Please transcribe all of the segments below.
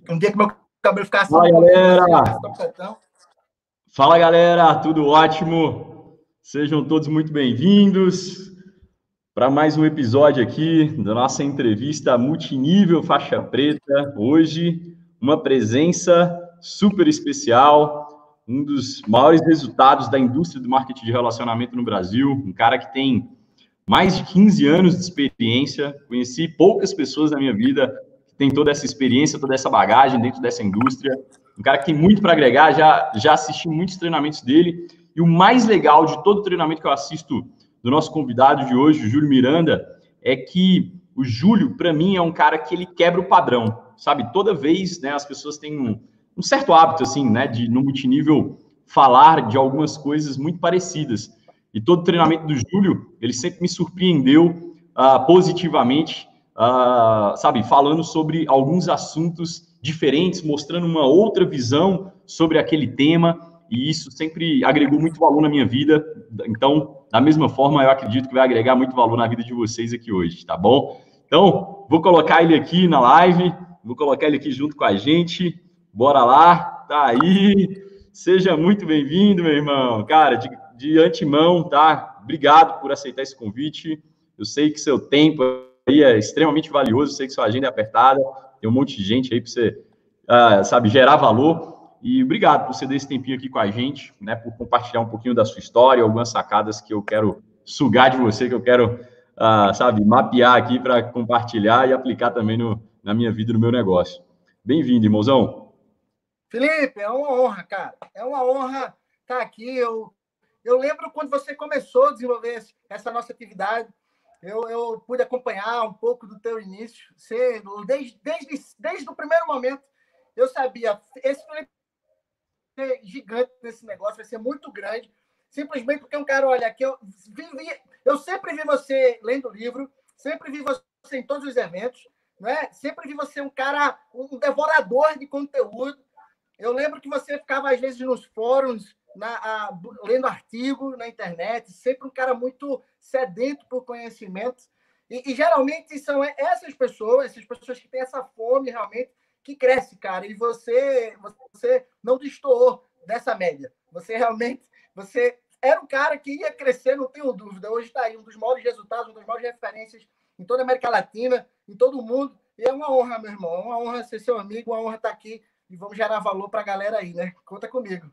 Um dia que meu cabelo ficar assim, Fala, galera! assim, Fala, galera! Tudo ótimo? Sejam todos muito bem-vindos para mais um episódio aqui da nossa entrevista multinível faixa preta. Hoje, uma presença super especial, um dos maiores resultados da indústria do marketing de relacionamento no Brasil, um cara que tem mais de 15 anos de experiência. Conheci poucas pessoas na minha vida que têm toda essa experiência, toda essa bagagem dentro dessa indústria. Um cara que tem muito para agregar, já assisti muitos treinamentos dele. E o mais legal de todo o treinamento que eu assisto do nosso convidado de hoje, o Júlio Miranda, é que o Júlio, para mim, é um cara que ele quebra o padrão, sabe? Toda vez, né, as pessoas têm um certo hábito, assim, né, de no multinível falar de algumas coisas muito parecidas. E todo o treinamento do Júlio, ele sempre me surpreendeu positivamente, sabe, falando sobre alguns assuntos diferentes, mostrando uma outra visão sobre aquele tema, e isso sempre agregou muito valor na minha vida. Então, da mesma forma, eu acredito que vai agregar muito valor na vida de vocês aqui hoje, tá bom? Então, vou colocar ele aqui na live, vou colocar ele aqui junto com a gente. Bora lá, tá aí. Seja muito bem-vindo, meu irmão. Cara, de antemão, tá? Obrigado por aceitar esse convite. Eu sei que seu tempo aí é extremamente valioso, eu sei que sua agenda é apertada, tem um monte de gente aí para você, sabe, gerar valor. E obrigado por você dar esse tempinho aqui com a gente, né, por compartilhar um pouquinho da sua história, algumas sacadas que eu quero sugar de você, que eu quero, sabe, mapear aqui para compartilhar e aplicar também na minha vida, no meu negócio. Bem-vindo, irmãozão. Felipe, é uma honra, cara. É uma honra estar aqui. Eu lembro quando você começou a desenvolver essa nossa atividade, eu pude acompanhar um pouco do teu início. Você, desde o primeiro momento, eu sabia, esse Felipe é gigante nesse negócio, vai ser muito grande, simplesmente porque um cara, olha, que eu sempre vi você lendo livro, sempre vi você em todos os eventos, né? Sempre vi você um cara, um devorador de conteúdo. Eu lembro que você ficava, às vezes, nos fóruns, lendo artigo na internet, sempre um cara muito sedento por conhecimento. E geralmente são essas pessoas que têm essa fome realmente, que cresce, cara. E você não destoou dessa média. Você era um cara que ia crescer, não tenho dúvida. Hoje está aí um dos maiores resultados, uma das maiores referências em toda a América Latina, em todo o mundo. E é uma honra, meu irmão. É uma honra ser seu amigo, uma honra estar aqui. E vamos gerar valor para a galera aí, né? Conta comigo.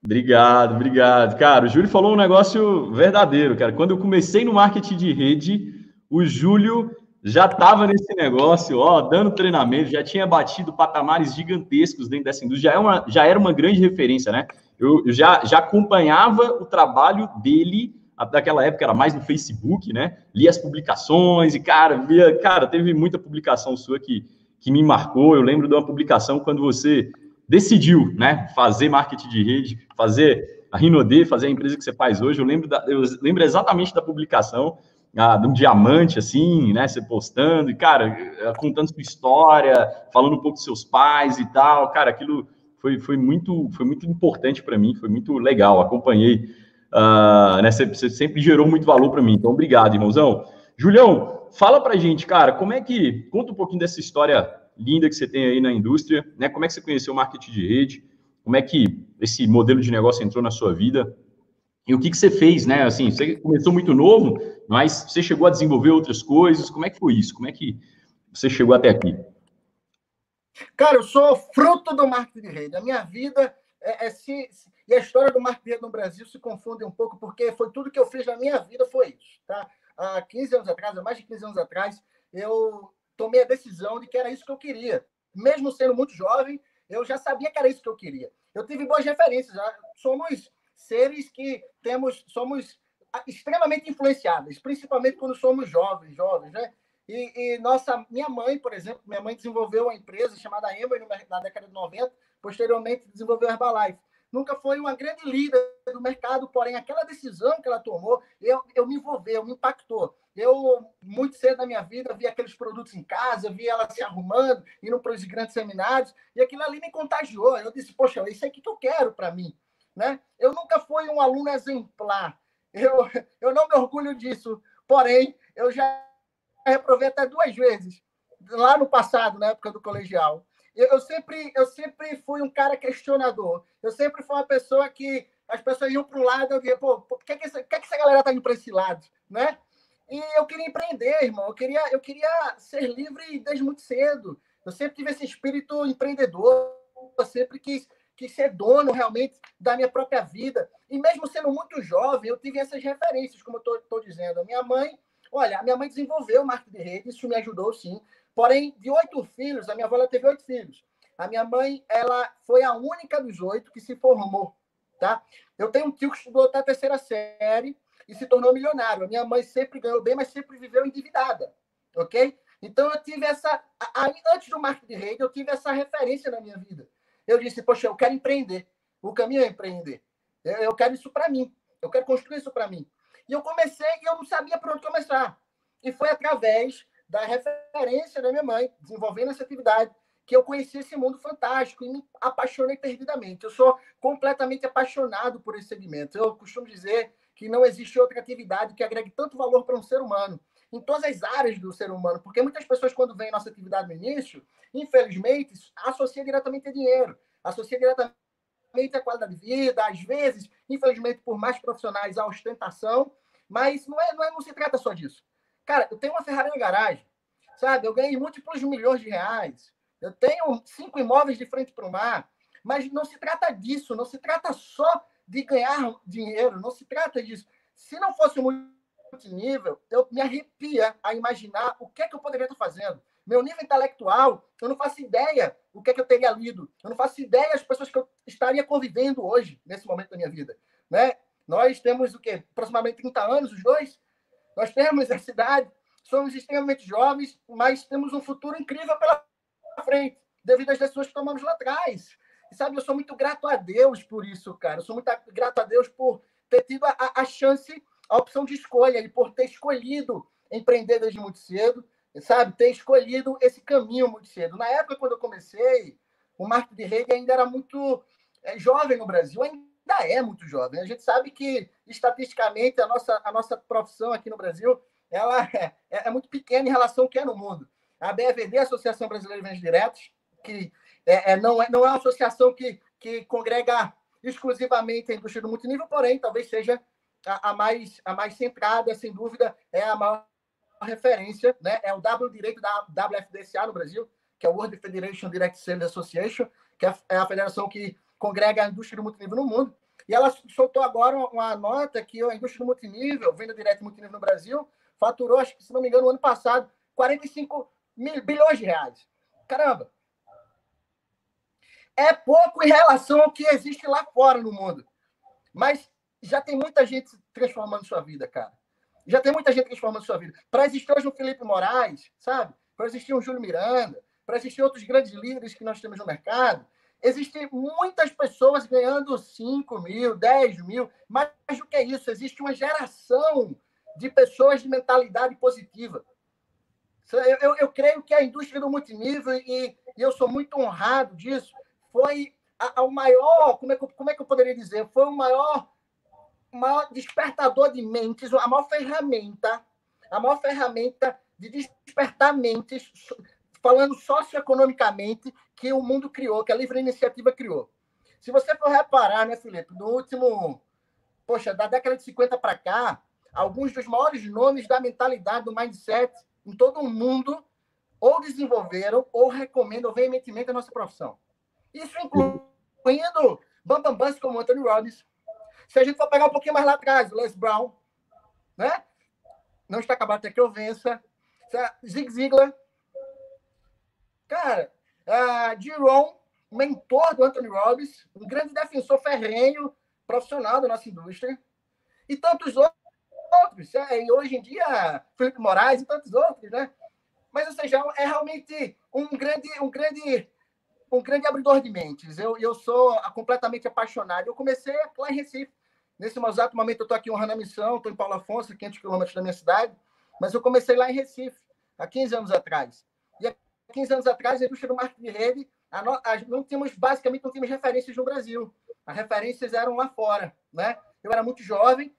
Obrigado, obrigado. Cara, o Júlio falou um negócio verdadeiro, cara. Quando eu comecei no marketing de rede, o Júlio já estava nesse negócio, ó, dando treinamento, já tinha batido patamares gigantescos dentro dessa indústria, já era uma grande referência, né? Eu já acompanhava o trabalho dele, daquela época era mais no Facebook, né? Lia as publicações e, cara, teve muita publicação sua que me marcou. Eu lembro de uma publicação quando você decidiu, né, fazer marketing de rede, fazer a Rinode, fazer a empresa que você faz hoje. Eu lembro exatamente da publicação, de um diamante, assim, né, você postando, e, cara, contando sua história, falando um pouco dos seus pais e tal. Cara, aquilo foi muito importante para mim, foi muito legal, acompanhei, né, você sempre gerou muito valor para mim, então obrigado, irmãozão. Julião, fala pra gente, cara, conta um pouquinho dessa história linda que você tem aí na indústria, né? Como é que você conheceu o marketing de rede? Como é que esse modelo de negócio entrou na sua vida? E o que você fez, né? Assim, você começou muito novo, mas você chegou a desenvolver outras coisas. Como é que foi isso? Como é que você chegou até aqui? Cara, eu sou fruto do marketing de rede. A minha vida e a história do marketing de rede no Brasil se confunde um pouco, porque foi tudo que eu fiz na minha vida, foi isso, tá? Há 15 anos atrás, há mais de 15 anos atrás, eu tomei a decisão de que era isso que eu queria. Mesmo sendo muito jovem, eu já sabia que era isso que eu queria. Eu tive boas referências. Somos seres que somos extremamente influenciáveis, principalmente quando somos jovens, né? Minha mãe, por exemplo, desenvolveu uma empresa chamada Emer na década de 90, posteriormente desenvolveu a Herbalife. Nunca foi uma grande líder do mercado, porém, aquela decisão que ela tomou, eu me envolveu, me impactou. Eu, muito cedo na minha vida, vi aqueles produtos em casa, vi ela se arrumando, indo para os grandes seminários, e aquilo ali me contagiou. Eu disse, poxa, isso é aqui que eu quero para mim. Né? Eu nunca fui um aluno exemplar. Eu não me orgulho disso, porém, eu já reprovei até 2 vezes, lá no passado, na época do colegial. eu sempre fui um cara questionador. Eu sempre fui uma pessoa que as pessoas iam para um lado, eu dizia, pô, por que essa galera está indo para esse lado, né? E eu queria empreender, irmão. Eu queria ser livre desde muito cedo. Eu sempre tive esse espírito empreendedor. Eu sempre quis ser dono realmente da minha própria vida. E mesmo sendo muito jovem, eu tive essas referências, como eu estou dizendo. A minha mãe desenvolveu marketing de rede, isso me ajudou, sim. Porém, de 8 filhos, a minha avó teve 8 filhos. A minha mãe, ela foi a única dos 8 que se formou, tá? Eu tenho um tio que estudou até a 3ª série e se tornou milionário. A minha mãe sempre ganhou bem, mas sempre viveu endividada, ok? Então, eu tive antes do marketing de rede, eu tive essa referência na minha vida. Eu disse, poxa, eu quero empreender. O caminho é empreender. Eu quero isso para mim. Eu quero construir isso para mim. E eu comecei e eu não sabia por onde começar. E foi através da referência da minha mãe, desenvolvendo essa atividade, que eu conheci esse mundo fantástico e me apaixonei perdidamente. Eu sou completamente apaixonado por esse segmento. Eu costumo dizer que não existe outra atividade que agregue tanto valor para um ser humano, em todas as áreas do ser humano, porque muitas pessoas, quando veem nossa atividade no início, infelizmente, associa diretamente a dinheiro, associa diretamente a qualidade de vida, às vezes, infelizmente, por mais profissionais, a ostentação, mas não se trata só disso. Cara, eu tenho uma Ferrari na garagem, sabe? Eu ganhei múltiplos milhões de reais, eu tenho 5 imóveis de frente para o mar, mas não se trata disso, não se trata só de ganhar dinheiro, não se trata disso. Se não fosse um multinível, eu me arrepia a imaginar o que é que eu poderia estar fazendo. Meu nível intelectual, eu não faço ideia o que é que eu teria lido, eu não faço ideia das pessoas que eu estaria convivendo hoje, nesse momento da minha vida, né? Nós temos o quê? Aproximadamente 30 anos, os dois. Nós temos essa idade, somos extremamente jovens, mas temos um futuro incrível pela frente, devido às decisões que tomamos lá atrás. E, sabe, eu sou muito grato a Deus por isso, cara. Eu sou muito grato a Deus por ter tido a chance, a opção de escolha, e por ter escolhido empreender desde muito cedo, sabe? Ter escolhido esse caminho muito cedo. Na época, quando eu comecei, o marketing de rede ainda era muito jovem no Brasil, ainda é muito jovem. A gente sabe que, estatisticamente, a nossa profissão aqui no Brasil ela é muito pequena em relação ao que é no mundo. A BVD, a Associação Brasileira de Vendas Diretas, que não é uma associação que congrega exclusivamente a indústria do multinível, porém, talvez seja a mais centrada, sem dúvida, é a maior referência, né? É o direito da WFDSA no Brasil, que é o World Federation Direct Sales Association, que é a federação que congrega a indústria do multinível no mundo. E ela soltou agora uma nota que a indústria do multinível, venda direta multinível no Brasil, faturou, acho que, se não me engano, no ano passado, 45 bilhões de reais. Caramba! É pouco em relação ao que existe lá fora no mundo. Mas já tem muita gente transformando sua vida, cara. Já tem muita gente transformando sua vida. Para existir hoje um Felipe Moraes, sabe? Para existir um Júlio Miranda, para existir outros grandes líderes que nós temos no mercado, existem muitas pessoas ganhando 5 mil, 10 mil. Mais do que isso, existe uma geração de pessoas de mentalidade positiva. Eu creio que a indústria do multinível, e eu sou muito honrado disso, foi o maior, como é que eu poderia dizer? Foi o maior despertador de mentes, a maior ferramenta de despertar mentes, falando socioeconomicamente, que o mundo criou, que a livre iniciativa criou. Se você for reparar, né, Felipe, da década de 50 para cá, alguns dos maiores nomes da mentalidade, do mindset, em todo o mundo, ou desenvolveram, ou recomendam veementemente a nossa profissão. Isso incluindo bambambãs como Anthony Robbins. Se a gente for pegar um pouquinho mais lá atrás, Les Brown, né? Não está acabado até que eu vença. Zig Ziglar. Cara, Jerome, mentor do Anthony Robbins, um grande defensor ferrenho, profissional da nossa indústria. E tantos outros. E hoje em dia, Felipe Moraes e tantos outros, né? Mas, ou seja, é realmente um grande abridor de mentes. Eu sou completamente apaixonado. Eu comecei lá em Recife. Nesse exato momento, eu estou aqui honrando a missão, estou em Paulo Afonso, 500 quilômetros da minha cidade, mas eu comecei lá em Recife, há 15 anos atrás. E há 15 anos atrás, a indústria do marketing de rede, basicamente não tínhamos referências no Brasil. As referências eram lá fora, né? Eu era muito jovem,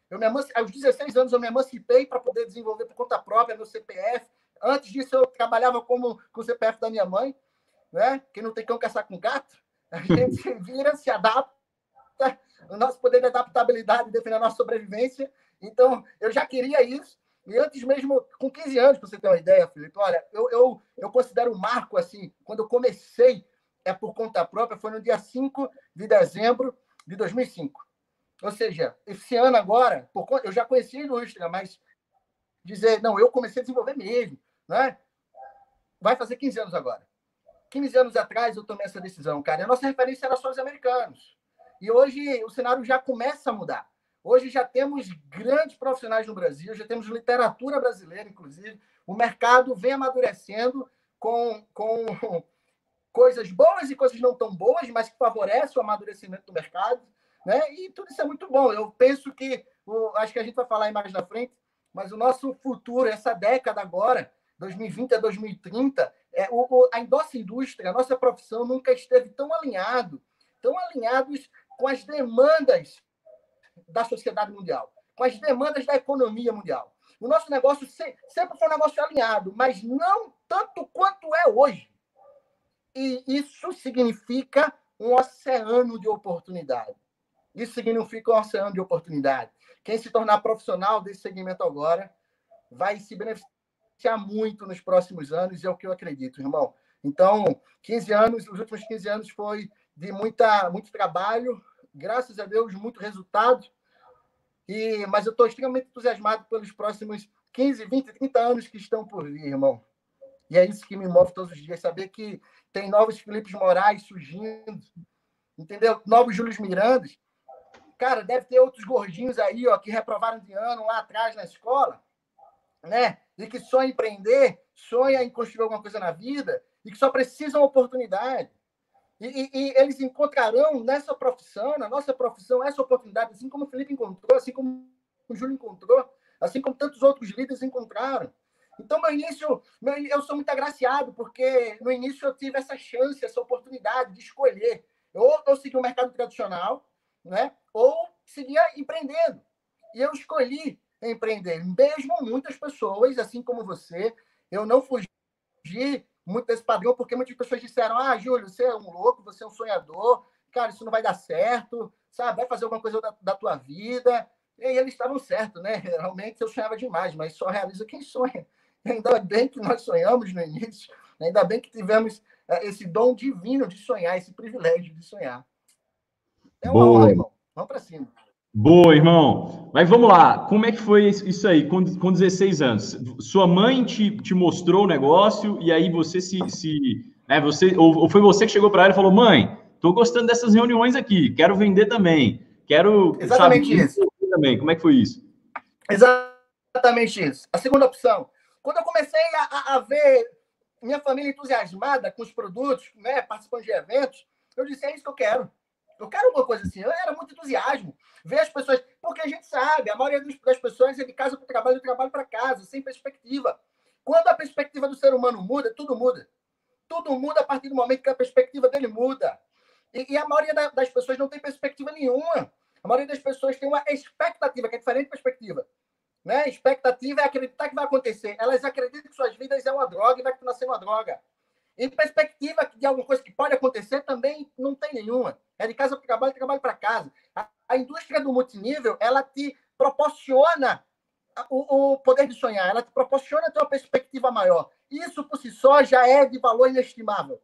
aos 16 anos eu me emancipei para poder desenvolver por conta própria meu CPF. Antes disso, eu trabalhava com o CPF da minha mãe. né? Quem não tem cão caçar com gato, a gente se vira, se adapta, o nosso poder de adaptabilidade define a nossa sobrevivência. Então, eu já queria isso. E antes mesmo, com 15 anos, para você ter uma ideia, Felipe, olha, eu considero um marco, assim, quando eu comecei, por conta própria, foi no dia 5 de dezembro de 2005. Ou seja, esse ano agora, eu já conhecia a indústria, mas dizer, não, eu comecei a desenvolver mesmo, né? Vai fazer 15 anos agora. 15 anos atrás eu tomei essa decisão, cara. E a nossa referência era só os americanos. E hoje o cenário já começa a mudar. Hoje já temos grandes profissionais no Brasil, já temos literatura brasileira, inclusive. O mercado vem amadurecendo com coisas boas e coisas não tão boas, mas que favorecem o amadurecimento do mercado, né? E tudo isso é muito bom. Eu penso que, acho que a gente vai falar aí mais na frente, mas o nosso futuro, essa década agora, 2020 a 2030, a nossa indústria, a nossa profissão nunca esteve tão alinhados com as demandas da sociedade mundial, com as demandas da economia mundial. O nosso negócio sempre foi um negócio alinhado, mas não tanto quanto é hoje. E isso significa um oceano de oportunidade. Isso significa um oceano de oportunidade. Quem se tornar profissional desse segmento agora vai se beneficiar muito nos próximos anos, é o que eu acredito, irmão. Então, 15 anos, os últimos 15 anos foi de muito trabalho, graças a Deus, muito resultado. Mas eu estou extremamente entusiasmado pelos próximos 15, 20, 30 anos que estão por vir, irmão. E é isso que me move todos os dias, saber que tem novos Felipes Moraes surgindo, entendeu? Novos Júlios Mirandas. Cara, deve ter outros gordinhos aí, ó, que reprovaram de ano lá atrás na escola, né? E que sonham em empreender, sonham em construir alguma coisa na vida e que só precisam de oportunidade. E eles encontrarão nessa profissão, na nossa profissão, essa oportunidade, assim como o Felipe encontrou, assim como o Júlio encontrou, assim como tantos outros líderes encontraram. Então, eu sou muito agraciado, porque no início eu tive essa chance, essa oportunidade de escolher. Ou eu segui o mercado tradicional, né? Ou seguia empreendendo. E eu escolhi empreender. Mesmo muitas pessoas, assim como você, eu não fugi muito desse padrão, porque muitas pessoas disseram: Júlio, você é um louco, você é um sonhador, cara, isso não vai dar certo, sabe? Vai fazer alguma coisa da tua vida. E eles estavam certos, né? Realmente eu sonhava demais, mas só realiza quem sonha. Ainda bem que nós sonhamos no início, ainda bem que tivemos esse dom divino de sonhar, esse privilégio de sonhar. É uma honra, irmão. Vamos para cima. Boa, irmão. Mas vamos lá. Como é que foi isso aí, com 16 anos? Sua mãe te mostrou o negócio e aí você ou foi você que chegou para ela e falou: mãe, tô gostando dessas reuniões aqui, quero vender também, quero... Exatamente isso. Também. Como é que foi isso? Exatamente isso. A segunda opção. Quando eu comecei a ver minha família entusiasmada com os produtos, né, participando de eventos, eu disse: é isso que eu quero. Eu quero uma coisa assim. Eu era muito entusiasmo. Ver as pessoas... Porque a gente sabe, a maioria das pessoas é de casa para o trabalho, de trabalho para casa, sem perspectiva. Quando a perspectiva do ser humano muda, tudo muda. Tudo muda a partir do momento que a perspectiva dele muda. E a maioria das pessoas não tem perspectiva nenhuma. A maioria das pessoas tem uma expectativa, que é diferente de perspectiva. Né? Expectativa é acreditar que vai acontecer. Elas acreditam que suas vidas é uma droga e vai continuar sendo uma droga. E perspectiva de alguma coisa que pode acontecer também não tem nenhuma. É de casa para trabalho, de trabalho para casa. A indústria do multinível, ela te proporciona o poder de sonhar, ela te proporciona ter uma perspectiva maior. Isso, por si só, já é de valor inestimável.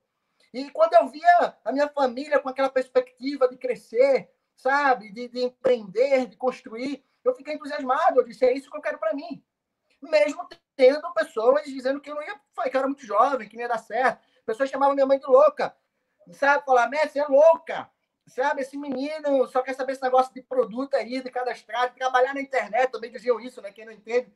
E quando eu via a minha família com aquela perspectiva de crescer, sabe, de empreender, de construir, eu fiquei entusiasmado. Eu disse: é isso que eu quero para mim. Mesmo tendo pessoas dizendo que eu não ia, que eu era muito jovem, que não ia dar certo. Pessoas chamavam minha mãe de louca. Sabe, falar: Messi, é louca. Sabe, esse menino só quer saber esse negócio de produto aí, de cadastrar, de trabalhar na internet. Também diziam isso, né? Quem não entende.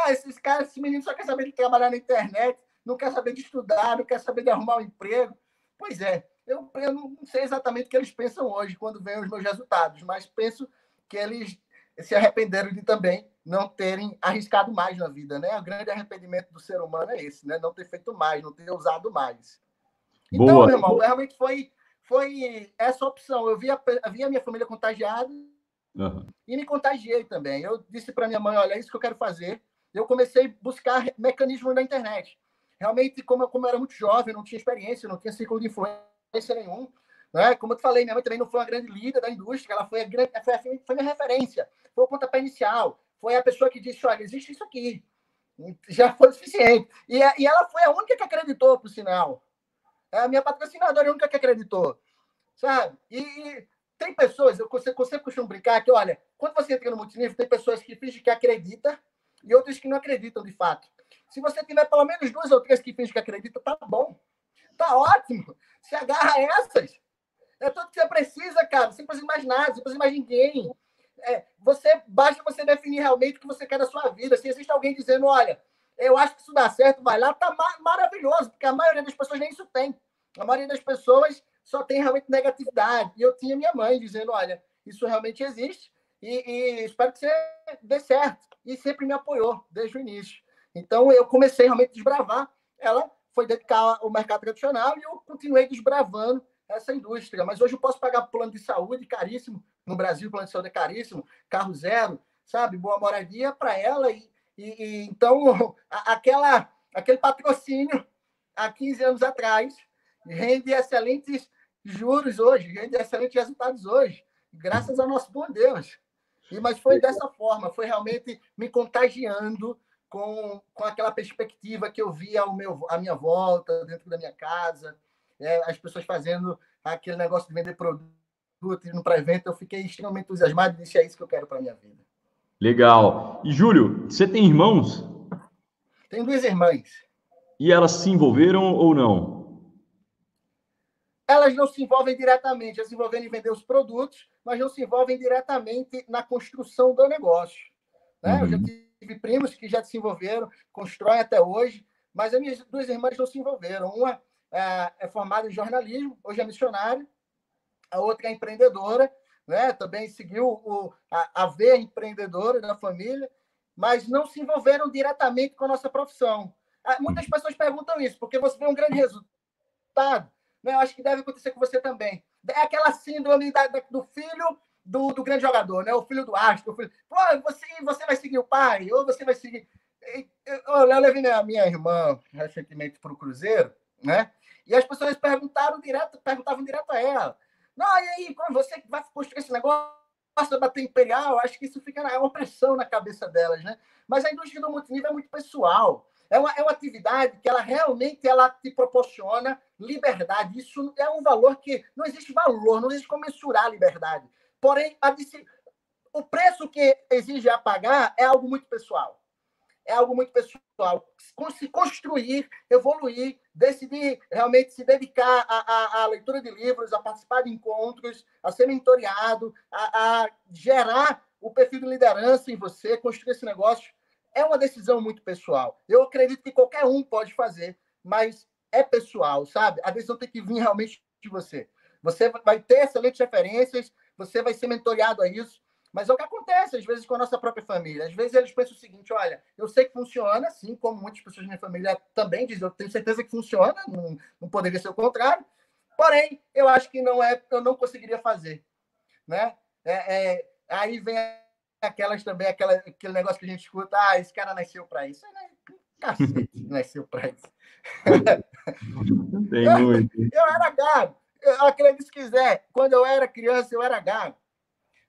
Esse menino só quer saber de trabalhar na internet, não quer saber de estudar, não quer saber de arrumar um emprego. Pois é, eu não sei exatamente o que eles pensam hoje quando veem os meus resultados, mas penso que eles se arrependeram de também não terem arriscado mais na vida, né? O grande arrependimento do ser humano é esse, né? Não ter feito mais, não ter usado mais. Então, boa, meu irmão, realmente foi essa opção. Eu via a minha família contagiada e me contagiei também. Eu disse para minha mãe: olha, é isso que eu quero fazer. Eu comecei a buscar mecanismos na internet. realmente, como eu era muito jovem, não tinha experiência, não tinha círculo de influência nenhum, né? Como eu te falei, minha mãe também não foi uma grande líder da indústria, ela foi minha referência, foi o pontapé inicial, foi a pessoa que disse, olha, existe isso aqui. Já foi o suficiente. E ela foi a única que acreditou, por sinal. A minha patrocinadora é a única que acreditou, sabe? E tem pessoas, eu sempre costumo brincar que, olha, quando você entra no multinível, tem pessoas que fingem que acreditam e outras que não acreditam de fato. Se você tiver pelo menos 2 ou 3 que fingem que acreditam, tá bom. Tá ótimo. Se agarra a essas. É tudo que você precisa, cara. Você não precisa mais nada, você não precisa mais ninguém. Basta você definir realmente o que você quer da sua vida. Se existe alguém dizendo, olha, eu acho que isso dá certo, vai lá, tá maravilhoso, porque a maioria das pessoas nem isso tem. A maioria das pessoas só tem realmente negatividade. E eu tinha minha mãe dizendo, olha, isso realmente existe e espero que você dê certo. E sempre me apoiou desde o início. Então, eu comecei realmente a desbravar. Ela foi dedicar ao mercado tradicional e eu continuei desbravando essa indústria. Mas hoje eu posso pagar plano de saúde caríssimo. No Brasil, o plano de saúde é caríssimo, carro zero, sabe? Boa moradia para ela. Então, aquele patrocínio há 15 anos atrás rende excelentes juros hoje, rende excelentes resultados hoje, graças ao nosso bom Deus. Mas foi dessa forma, foi realmente me contagiando com aquela perspectiva que eu via à minha volta, dentro da minha casa, as pessoas fazendo aquele negócio de vender produto, indo para evento, eu fiquei extremamente entusiasmado e disse, é isso que eu quero para a minha vida. Legal. E, Júlio, você tem irmãos? Tenho 2 irmãs. E elas se envolveram ou não? Elas não se envolvem diretamente, elas se envolvem em vender os produtos, mas não se envolvem diretamente na construção do negócio. Né? Eu já tive primos que já se envolveram, constroem até hoje, mas as minhas 2 irmãs não se envolveram. Uma é formada em jornalismo, hoje é missionária, a outra é empreendedora, né? Também seguiu a veia empreendedora da família, mas não se envolveram diretamente com a nossa profissão. Muitas pessoas perguntam isso, porque você vê um grande resultado, né? Eu acho que deve acontecer com você também. É aquela síndrome do filho do grande jogador, né? O filho do astro. Pô, você vai seguir o pai, ou você vai seguir... Eu levei minha irmã recentemente para o Cruzeiro, né? E as pessoas perguntavam direto a ela. Não, e aí, quando você vai construir esse negócio, bater imperial, acho que isso fica uma pressão na cabeça delas, né? Mas a indústria do multinível é muito pessoal. É uma atividade que ela realmente te proporciona liberdade. Isso é um valor que não existe valor, não existe como mensurar a liberdade. Porém, o preço que exige a pagar é algo muito pessoal. É algo muito pessoal. Se construir, evoluir, decidir realmente se dedicar à leitura de livros, a participar de encontros, a ser mentoreado, a gerar o perfil de liderança em você, construir esse negócio, é uma decisão muito pessoal. Eu acredito que qualquer um pode fazer, mas é pessoal, sabe? A decisão tem que vir realmente de você. Você vai ter excelentes referências, você vai ser mentoreado a isso, mas é o que acontece, às vezes, com a nossa própria família. Às vezes eles pensam o seguinte, olha, eu sei que funciona, assim como muitas pessoas da minha família também dizem, eu tenho certeza que funciona, não poderia ser o contrário, porém, eu acho que eu não conseguiria fazer. Né? Aí vem aquelas também, aquele negócio que a gente escuta, esse cara nasceu para isso. Cacete, nasceu para isso. Tem muito. Eu era gago. Acredite se quiser, quando eu era criança, eu era gago.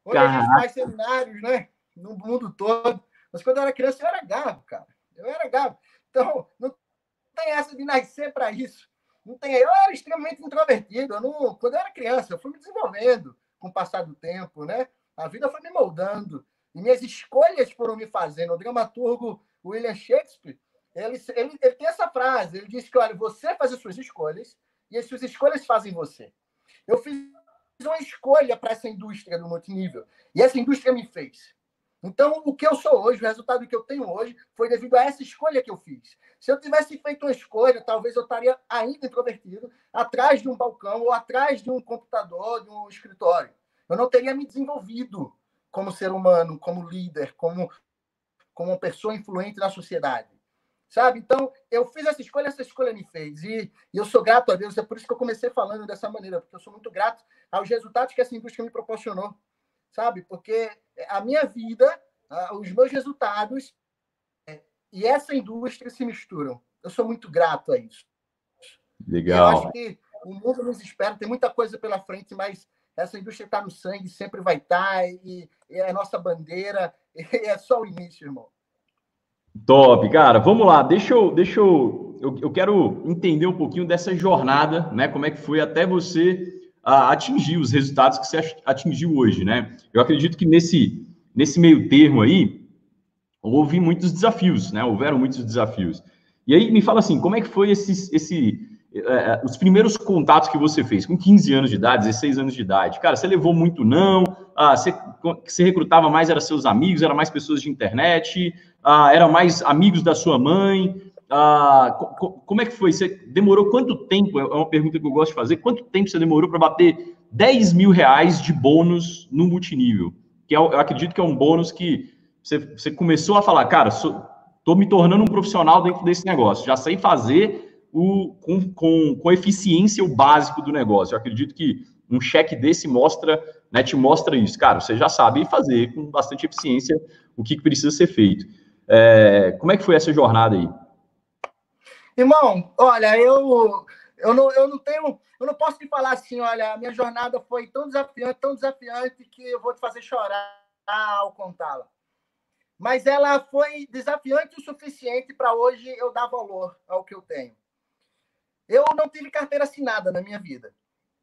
Hoje a gente faz seminários, né? No mundo todo. Mas quando eu era criança, eu era gago, cara. Eu era gago. Então, não tem essa de nascer para isso. Não tem. Eu era extremamente introvertido. Quando eu era criança, eu fui me desenvolvendo com o passar do tempo, né? A vida foi me moldando. E minhas escolhas foram me fazendo. O dramaturgo William Shakespeare, ele tem essa frase. Ele diz que, olha, você faz as suas escolhas e as suas escolhas fazem você. Eu fiz uma escolha para essa indústria do multinível. E essa indústria me fez. Então, o que eu sou hoje, o resultado que eu tenho hoje, foi devido a essa escolha que eu fiz. Se eu tivesse feito uma escolha, talvez eu estaria ainda introvertido, atrás de um balcão ou atrás de um computador, de um escritório. Eu não teria me desenvolvido como ser humano, como líder, como uma pessoa influente na sociedade. Sabe? Então, eu fiz essa escolha me fez. E eu sou grato a Deus, é por isso que eu comecei falando dessa maneira, porque eu sou muito grato aos resultados que essa indústria me proporcionou. Sabe? Porque a minha vida, os meus resultados e essa indústria se misturam. Eu sou muito grato a isso. E eu acho Legal. que o mundo nos espera, tem muita coisa pela frente, mas essa indústria está no sangue, sempre vai estar, e é a nossa bandeira, e é só o início, irmão. Top, cara. Vamos lá. Eu quero entender um pouquinho dessa jornada, né? Como é que foi até você atingir os resultados que você atingiu hoje, né? Eu acredito que nesse meio termo aí, houve muitos desafios, né? Houveram muitos desafios. E aí me fala assim, como é que foi os primeiros contatos que você fez com 15 anos de idade, 16 anos de idade? Cara, você levou muito não? Você recrutava mais, eram seus amigos, eram mais pessoas de internet? Eram mais amigos da sua mãe? Como é que foi? Você demorou quanto tempo? É uma pergunta que eu gosto de fazer. Quanto tempo você demorou para bater 10 mil reais de bônus no multinível? Que eu acredito que é um bônus que você começou a falar, cara, estou me tornando um profissional dentro desse negócio, já sei fazer com eficiência o básico do negócio. Eu acredito que um cheque desse te mostra isso. Cara, você já sabe fazer com bastante eficiência o que precisa ser feito. Como é que foi essa jornada aí? Irmão, olha, eu não posso te falar assim, olha, a minha jornada foi tão desafiante que eu vou te fazer chorar ao contá-la. Mas ela foi desafiante o suficiente para hoje eu dar valor ao que eu tenho. Eu não tive carteira assinada na minha vida.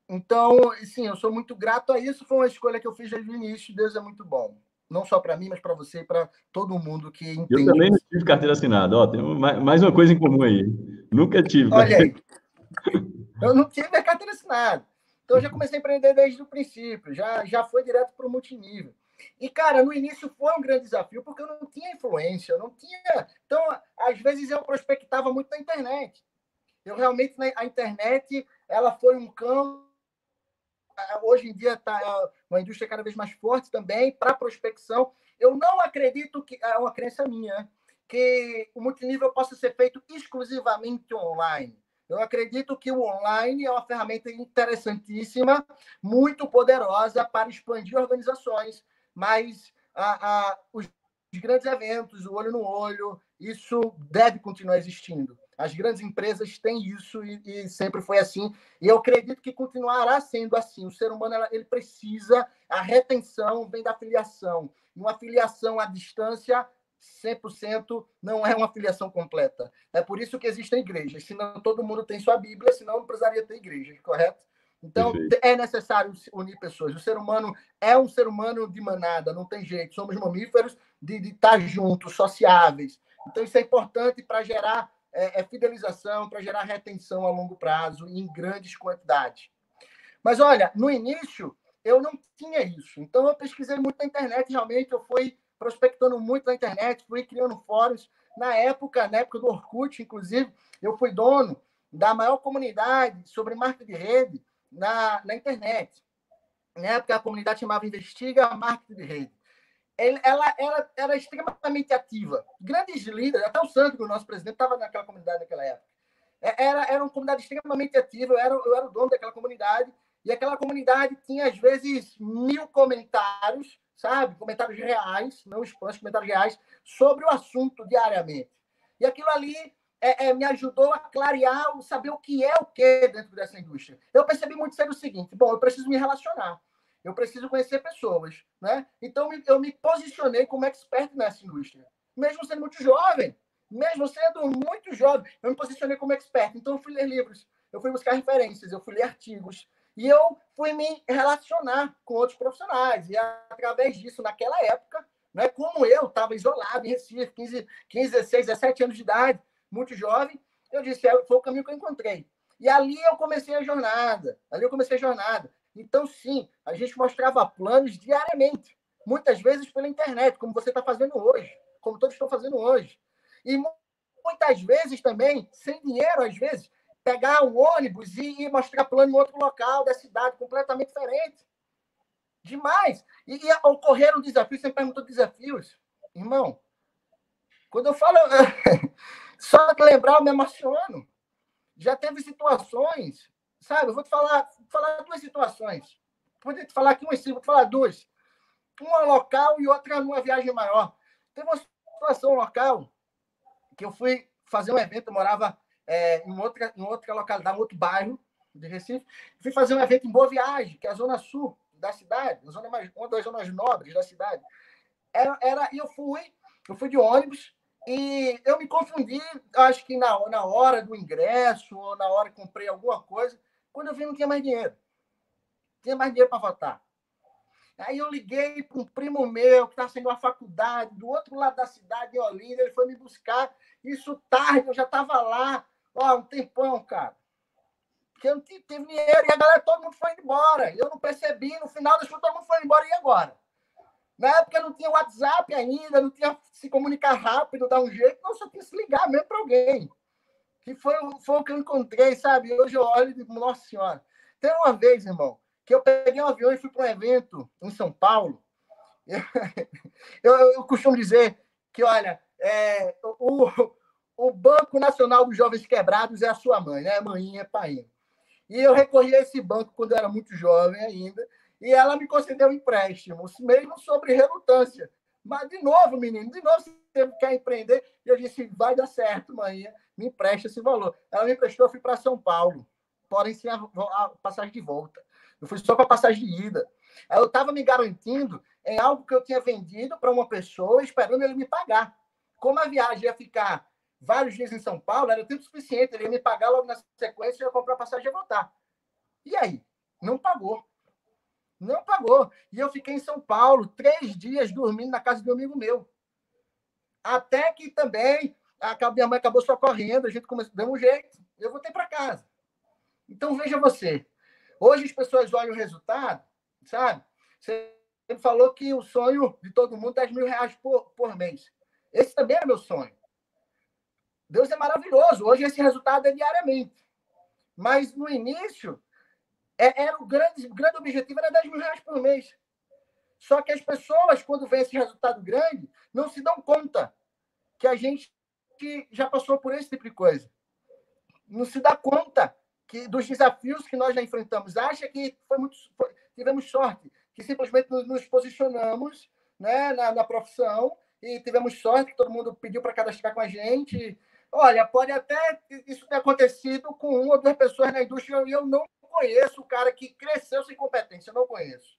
Então, sim, eu sou muito grato a isso. Foi uma escolha que eu fiz desde o início. Deus é muito bom. Não só para mim, mas para você e para todo mundo que Eu entende também não isso. tive carteira assinada. Ó, tem mais uma coisa em comum aí. Nunca tive. Olha aí, eu não tive a carteira assinada. Então, eu já comecei a empreender desde o princípio. Já foi direto para o multinível. E, cara, no início foi um grande desafio, porque eu não tinha influência, eu não tinha... Então, às vezes, eu prospectava muito na internet. Eu realmente, a internet, ela foi um campo. Hoje em dia está uma indústria cada vez mais forte também para prospecção. Eu não acredito que é uma crença minha que o multinível possa ser feito exclusivamente online. Eu acredito que o online é uma ferramenta interessantíssima, muito poderosa para expandir organizações, mas os grandes eventos, o olho no olho, isso deve continuar existindo. As grandes empresas têm isso e sempre foi assim. E eu acredito que continuará sendo assim. O ser humano ele precisa, a retenção vem da filiação. E uma filiação à distância, 100%, não é uma filiação completa. É por isso que existem igrejas. Senão todo mundo tem sua Bíblia, senão não precisaria ter igreja, correto? Então, Perfeito. é necessário unir pessoas. O ser humano é um ser humano de manada, não tem jeito. Somos mamíferos de estar juntos, sociáveis. Então, isso é importante para gerar fidelização, para gerar retenção a longo prazo em grandes quantidades. Mas, olha, no início, eu não tinha isso. Então, eu pesquisei muito na internet, realmente, eu fui prospectando muito na internet, fui criando fóruns. Na época do Orkut, inclusive, eu fui dono da maior comunidade sobre marketing de rede na internet. Na época, a comunidade chamava Investiga Marketing de Rede. Ela era extremamente ativa. Grandes líderes, até o Sandro, o nosso presidente, estava naquela comunidade naquela época. Era uma comunidade extremamente ativa, eu era o dono daquela comunidade, e aquela comunidade tinha, às vezes, 1000 comentários, sabe? Comentários reais, não spams, comentários reais, sobre o assunto diariamente. E aquilo ali me ajudou a clarear, saber o que é o que dentro dessa indústria. Eu percebi muito cedo o seguinte, bom, eu preciso me relacionar. Eu preciso conhecer pessoas, né? Então, eu me posicionei como expert nessa indústria. Mesmo sendo muito jovem, eu me posicionei como expert. Então, eu fui ler livros, eu fui buscar referências, eu fui ler artigos. E eu fui me relacionar com outros profissionais. E, através disso, naquela época, né, como eu estava isolado em Recife, 15, 16, 17 anos de idade, muito jovem, eu disse, foi o caminho que eu encontrei. E ali eu comecei a jornada. Então, sim, a gente mostrava planos diariamente, muitas vezes pela internet, como você está fazendo hoje, como todos estão fazendo hoje. E muitas vezes também, sem dinheiro, às vezes, pegar um ônibus e mostrar plano em outro local da cidade, completamente diferente. Demais. E ocorreram desafios, você me perguntou desafios. Irmão, quando eu falo, só de lembrar, eu me emociono. Já teve situações, sabe? Eu vou te falar duas situações. Podia te falar aqui umas cinco, vou te falar duas. Uma local e outra numa viagem maior. Teve uma situação local que eu fui fazer um evento, eu morava em outra localidade, em outro bairro de Recife. Fui fazer um evento em Boa Viagem, que é a zona sul da cidade, uma das zonas nobres da cidade. E eu fui de ônibus e eu me confundi, acho que na hora do ingresso ou na hora que comprei alguma coisa, quando eu vi não tinha mais dinheiro. Não tinha mais dinheiro para votar. Aí eu liguei para um primo meu que estava saindo uma faculdade do outro lado da cidade, em Olinda, ele foi me buscar. Isso tarde, eu já estava lá, um tempão, cara. Porque eu não tive dinheiro e a galera, todo mundo foi embora. Eu não percebi, no final das contas, todo mundo foi embora e agora? Na época não tinha WhatsApp ainda, não tinha se comunicar rápido, dar um jeito, não, só tinha se ligar mesmo para alguém. Que foi o que eu encontrei, sabe? Hoje eu olho e digo, nossa senhora. Tem uma vez, irmão, que eu peguei um avião e fui para um evento em São Paulo. Eu costumo dizer que, olha, o Banco Nacional dos Jovens Quebrados é a sua mãe, né? Mãinha, pai. E eu recorri a esse banco quando eu era muito jovem ainda, e ela me concedeu um empréstimo, mesmo sobre relutância. Mas, de novo, menino, você quer empreender? E eu disse, vai dar certo, mãe, me empresta esse valor. Ela me emprestou, eu fui para São Paulo, porém sem a passagem de volta. Eu fui só para a passagem de ida. Aí eu estava me garantindo em algo que eu tinha vendido para uma pessoa, esperando ele me pagar. Como a viagem ia ficar vários dias em São Paulo, era tempo suficiente, ele ia me pagar logo na sequência, eu ia comprar a passagem e ia voltar. E aí? Não pagou. Não pagou. E eu fiquei em São Paulo 3 dias dormindo na casa de um amigo meu. Até que também minha mãe acabou socorrendo, a gente deu um jeito, eu voltei para casa. Então, veja você. Hoje as pessoas olham o resultado, sabe? Você falou que o sonho de todo mundo é R$10.000 por mês. Esse também é meu sonho. Deus é maravilhoso. Hoje esse resultado é diariamente. Mas no início, o grande objetivo era R$10.000 por mês. Só que as pessoas, quando vê esse resultado grande, não se dão conta que a gente já passou por esse tipo de coisa. Não se dá conta dos desafios que nós já enfrentamos. Acha que tivemos sorte, que simplesmente nos posicionamos, né, na profissão e tivemos sorte, que todo mundo pediu para cadastrar com a gente. Olha, pode até isso ter acontecido com 1 ou 2 pessoas na indústria e eu não conheço o cara que cresceu sem competência, eu não conheço.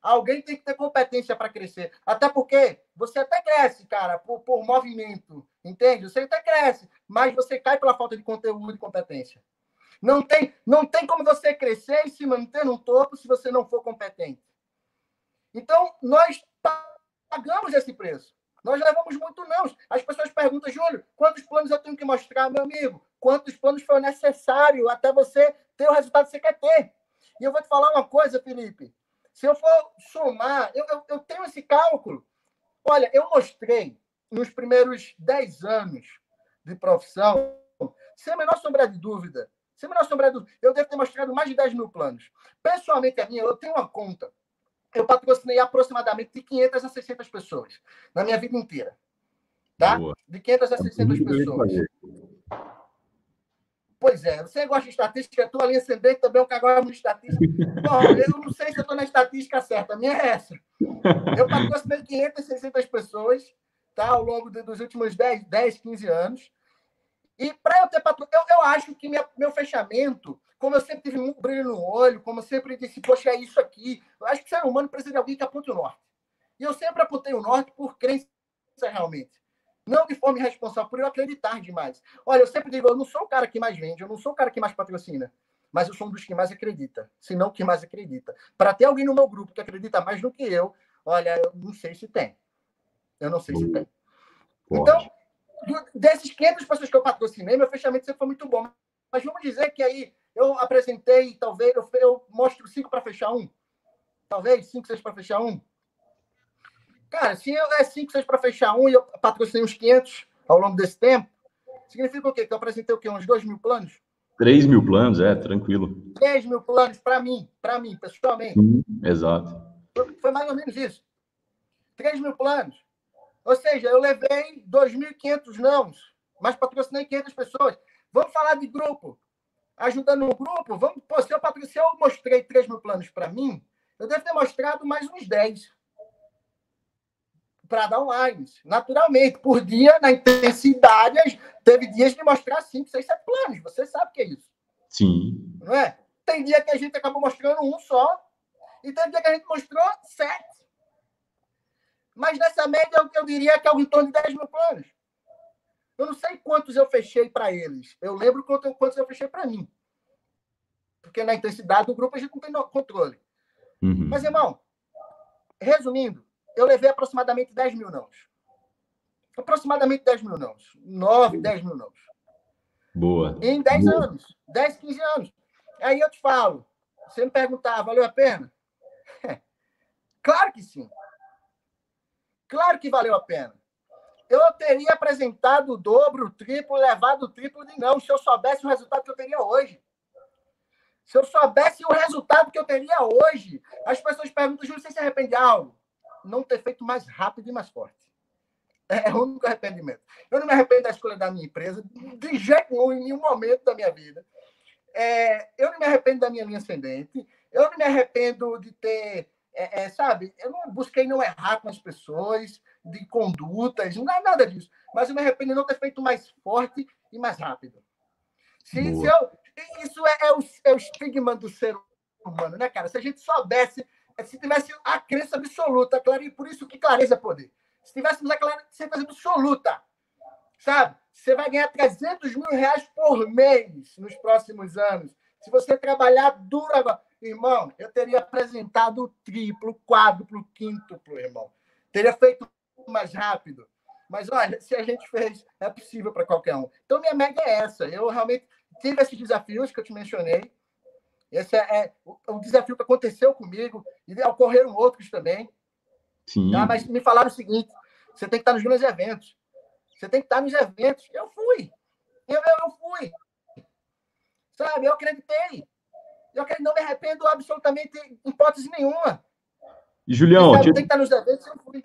Alguém tem que ter competência para crescer. Até porque você até cresce, cara, por movimento, entende? Você até cresce, mas você cai pela falta de conteúdo e competência. Não tem como você crescer e se manter no topo se você não for competente. Então, nós pagamos esse preço. Nós levamos muito não. As pessoas perguntam, Júlio, quantos planos eu tenho que mostrar, meu amigo? Quantos planos foi necessário até você ter o resultado que você quer ter? E eu vou te falar uma coisa, Felipe. Se eu for somar, eu tenho esse cálculo. Olha, eu mostrei nos primeiros 10 anos de profissão, sem a menor sombra de dúvida, eu devo ter mostrado mais de 10.000 planos. Pessoalmente, eu tenho uma conta. Eu patrocinei aproximadamente de 500 a 600 pessoas na minha vida inteira. Tá? Boa. De 500 a 600 pessoas. Pois é, você gosta de estatística, a tua linha ascendente também é um cagão de estatística. Bom, eu não sei se eu estou na estatística certa, a minha é essa. Eu patrocinei 500, 600 pessoas, tá, ao longo dos últimos 10, 15 anos. E para eu ter patrocinado, eu acho que meu fechamento, como eu sempre tive muito brilho no olho, como eu sempre disse, poxa, é isso aqui. Eu acho que o ser humano precisa de alguém que aponte o norte. E eu sempre apontei o norte por crença realmente. Não de forma irresponsável, por eu acreditar demais. Olha, eu sempre digo, eu não sou o cara que mais vende, eu não sou o cara que mais patrocina, mas eu sou um dos que mais acredita, se não o que mais acredita. Para ter alguém no meu grupo que acredita mais do que eu, olha, eu não sei se tem. Eu não sei se tem. Então, desses 500 pessoas que eu patrocinei, meu fechamento sempre foi muito bom. Mas vamos dizer que aí eu apresentei, talvez, eu mostro 5 para fechar um. Talvez 5, 6 para fechar um. Cara, se é 5, 6 para fechar um e eu patrocinei uns 500 ao longo desse tempo, significa o quê? Que eu apresentei o quê? Uns 2.000 planos? 3.000 planos, tranquilo. 3.000 planos para mim, pessoalmente. Exato. Foi mais ou menos isso. 3.000 planos. Ou seja, eu levei 2.500 nãos, mas patrocinei 500 pessoas. Vamos falar de grupo. Ajudando o grupo, se eu mostrei 3.000 planos para mim, eu devo ter mostrado mais uns 10. para dar online, naturalmente, por dia, na intensidade, teve dias de mostrar 5, 6, 7 planos, você sabe o que é isso. Sim. Não é? Tem dia que a gente acabou mostrando um só, e tem dia que a gente mostrou 7. Mas nessa média, eu diria que é em torno de 10 mil planos. Eu não sei quantos eu fechei para eles. Eu lembro quantos eu fechei para mim. Porque na intensidade do grupo a gente não tem controle. Uhum. Mas, irmão, resumindo, eu levei aproximadamente 10 mil nãos. Aproximadamente 10 mil nãos. 9, 10 mil nãos. Boa. Em 10 anos. 10, 15 anos. Aí eu te falo, você me perguntar, valeu a pena? Claro que sim. Claro que valeu a pena. Eu teria apresentado o dobro, o triplo, levado o triplo de não, se eu soubesse o resultado que eu teria hoje. Se eu soubesse o resultado que eu teria hoje, as pessoas perguntam, Júlio, você se arrepende de algo? Não ter feito mais rápido e mais forte. É o único arrependimento. Eu não me arrependo da escolha da minha empresa, de jeito nenhum, em nenhum momento da minha vida. Eu não me arrependo da minha linha ascendente. Eu não me arrependo de ter, sabe, eu não busquei não errar com as pessoas, de condutas, não é nada disso. Mas eu me arrependo de não ter feito mais forte e mais rápido. Isso é o estigma do ser humano, né, cara? Se a gente soubesse, se tivesse a crença absoluta, por isso que clareza é poder. Se tivéssemos a certeza absoluta, sabe? Você vai ganhar 300 mil reais por mês nos próximos anos. Se você trabalhar duro agora. Irmão, eu teria apresentado o triplo, quádruplo, quíntuplo, irmão. Teria feito mais rápido. Mas, olha, se a gente fez, é possível para qualquer um. Então, minha média é essa. Eu realmente tive esses desafios que eu te mencionei. Esse é o desafio que aconteceu comigo. E ocorreram outros também. Sim. Tá? Mas me falaram o seguinte, você tem que estar nos meus eventos. Você tem que estar nos eventos. Eu fui. Eu fui. Sabe? Eu acreditei. Não me arrependo absolutamente em hipótese nenhuma. E, Julião, tem que estar nos eventos, eu fui.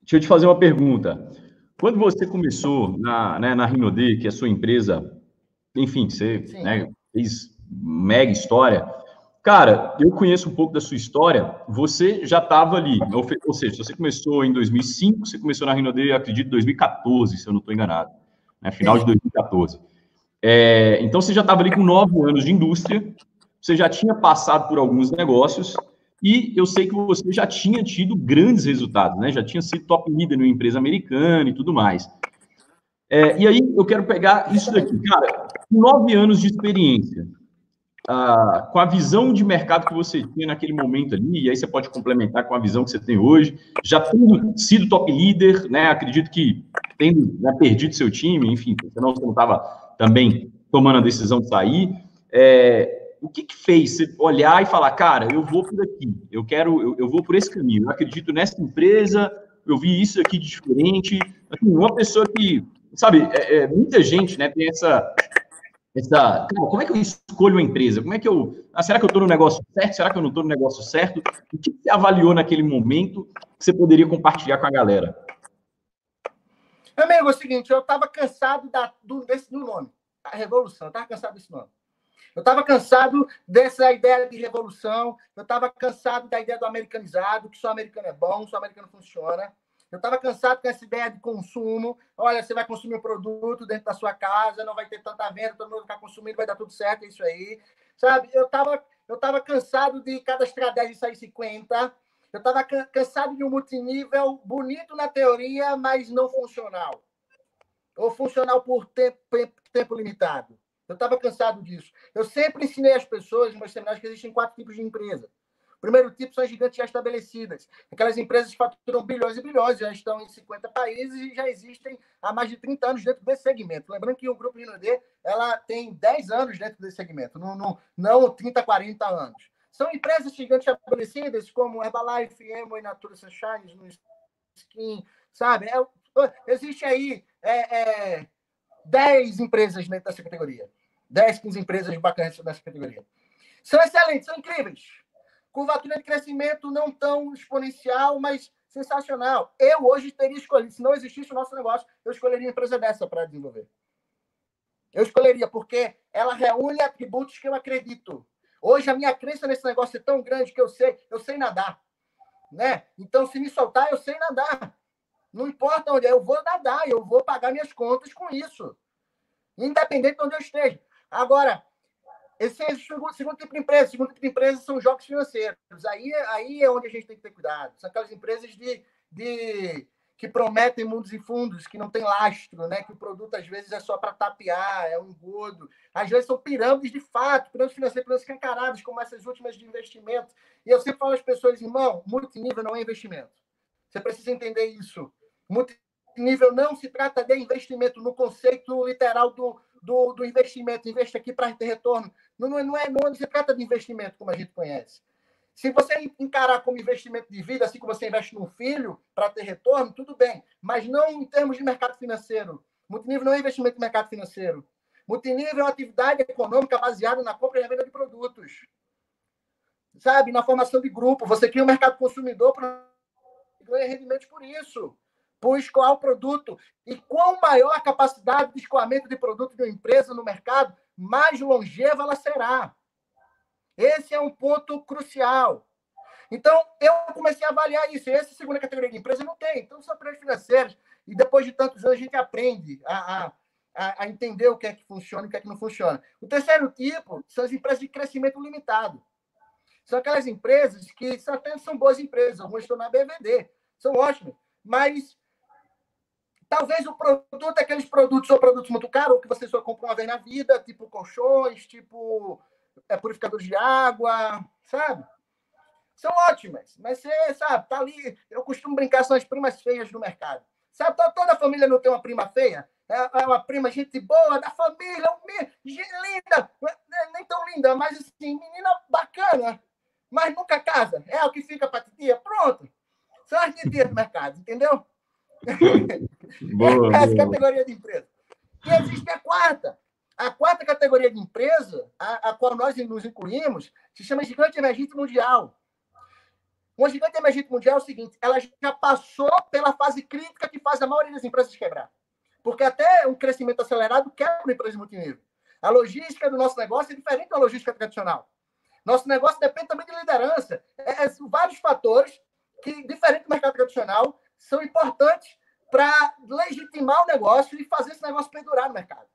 Deixa eu te fazer uma pergunta. Quando você começou na Rinode, que é a sua empresa, enfim, você fez mega história. Cara, eu conheço um pouco da sua história. Você já estava ali, ou seja, se você começou em 2005, você começou na Rinode, acredito, em 2014, se eu não estou enganado, né? Final de 2014. Então, você já estava ali com 9 anos de indústria, você já tinha passado por alguns negócios, e eu sei que você já tinha tido grandes resultados, né? Já tinha sido top leader numa empresa americana e tudo mais. E aí, eu quero pegar isso daqui. Cara, com 9 anos de experiência, com a visão de mercado que você tinha naquele momento ali, e aí você pode complementar com a visão que você tem hoje, já tendo sido top leader, né? Acredito que tendo perdido seu time, enfim, senão você não estava também tomando a decisão de sair. O que fez você olhar e falar, cara, eu vou por aqui, eu vou por esse caminho, eu acredito nessa empresa, eu vi isso aqui de diferente. Assim, uma pessoa que, sabe, muita gente, né, tem essa como é que eu escolho uma empresa? Como é que será que eu estou no negócio certo? Será que eu não estou no negócio certo? O que você avaliou naquele momento que você poderia compartilhar com a galera? Amigo, é o seguinte, eu estava cansado desse nome, a revolução, eu estava cansado desse nome. Eu estava cansado dessa ideia de revolução, eu estava cansado da ideia do americanizado, que só americano é bom, só americano funciona. Eu estava cansado com essa ideia de consumo. Olha, você vai consumir um produto dentro da sua casa, não vai ter tanta venda, todo mundo vai ficar consumindo, vai dar tudo certo, é isso aí. Sabe? Eu estava cansado de cada estratégia sair 50. Eu estava cansado de um multinível bonito na teoria, mas não funcional. Ou funcional por tempo limitado. Eu estava cansado disso. Eu sempre ensinei às pessoas, nos meus seminários, que existem 4 tipos de empresa. O primeiro tipo são as gigantes já estabelecidas. Aquelas empresas que faturam bilhões e bilhões, já estão em 50 países e já existem há mais de 30 anos dentro desse segmento. Lembrando que o Grupo Rinode, ela tem 10 anos dentro desse segmento, não 30, 40 anos. São empresas gigantes estabelecidas, como Herbalife, Emo e Natura Sunshine, no Skin, sabe? Existe aí 10 empresas dentro dessa categoria. 10, 15 empresas bacanas nessa categoria. São excelentes, são incríveis. Curvatura de crescimento não tão exponencial, mas sensacional. Eu hoje teria escolhido, se não existisse o nosso negócio, eu escolheria uma empresa dessa para desenvolver. Eu escolheria, porque ela reúne atributos que eu acredito. Hoje a minha crença nesse negócio é tão grande que eu sei nadar. Né? Então, se me soltar, eu sei nadar. Não importa onde é, eu vou nadar, eu vou pagar minhas contas com isso, independente de onde eu esteja. Agora, esse é o segundo tipo de empresa. O segundo tipo de empresa são jogos financeiros. Aí é onde a gente tem que ter cuidado. São aquelas empresas que prometem mundos e fundos, que não tem lastro, né? Que o produto, às vezes, é só para tapear, é um engodo. Às vezes são pirâmides de fato, pirâmides financeiras, pirâmides escancaradas, como essas últimas de investimento. E eu sempre falo às pessoas, irmão, multinível não é investimento. Você precisa entender isso. Multinível não se trata de investimento no conceito literal do investimento. Investe aqui para ter retorno. Não se trata de investimento como a gente conhece. Se você encarar como investimento de vida, assim como você investe num filho para ter retorno, tudo bem. Mas não em termos de mercado financeiro. Multinível não é investimento em mercado financeiro. Multinível é uma atividade econômica baseada na compra e venda de produtos. Sabe? Na formação de grupo. Você cria um mercado consumidor para ganhar rendimentos por isso. Por escoar o produto. E quão maior a capacidade de escoamento de produto de uma empresa no mercado, mais longeva ela será. Esse é um ponto crucial. Então, eu comecei a avaliar isso. Essa segunda categoria de empresa não tem. Então, são empresas financeiras. E depois de tantos anos, a gente aprende a entender o que é que funciona e o que é que não funciona. O terceiro tipo são as empresas de crescimento limitado. São aquelas empresas que até são boas empresas. Algumas estão na BVD. São ótimas. Mas talvez o produto, aqueles produtos, são produtos muito caros, ou que você só compra uma vez na vida, tipo colchões, tipo purificadores de água, sabe? São ótimas, mas você, sabe, tá ali, eu costumo brincar, são as primas feias do mercado. Sabe, toda a família não tem uma prima feia? É uma prima, gente boa, da família, linda, nem tão linda, mas assim, menina bacana, mas nunca casa. É o que fica pra titia, pronto. São as titias do mercado, entendeu? Boa, Essa boa. categoria de empresa. E existe a quarta. A quarta categoria de empresa, a qual nós nos incluímos, se chama gigante emergente mundial. Uma gigante emergente mundial é o seguinte, ela já passou pela fase crítica que faz a maioria das empresas quebrar. Porque até um crescimento acelerado quebra uma empresa multinível. A logística do nosso negócio é diferente da logística tradicional. Nosso negócio depende também de liderança. São vários fatores que, diferente do mercado tradicional, são importantes para legitimar o negócio e fazer esse negócio perdurar no mercado.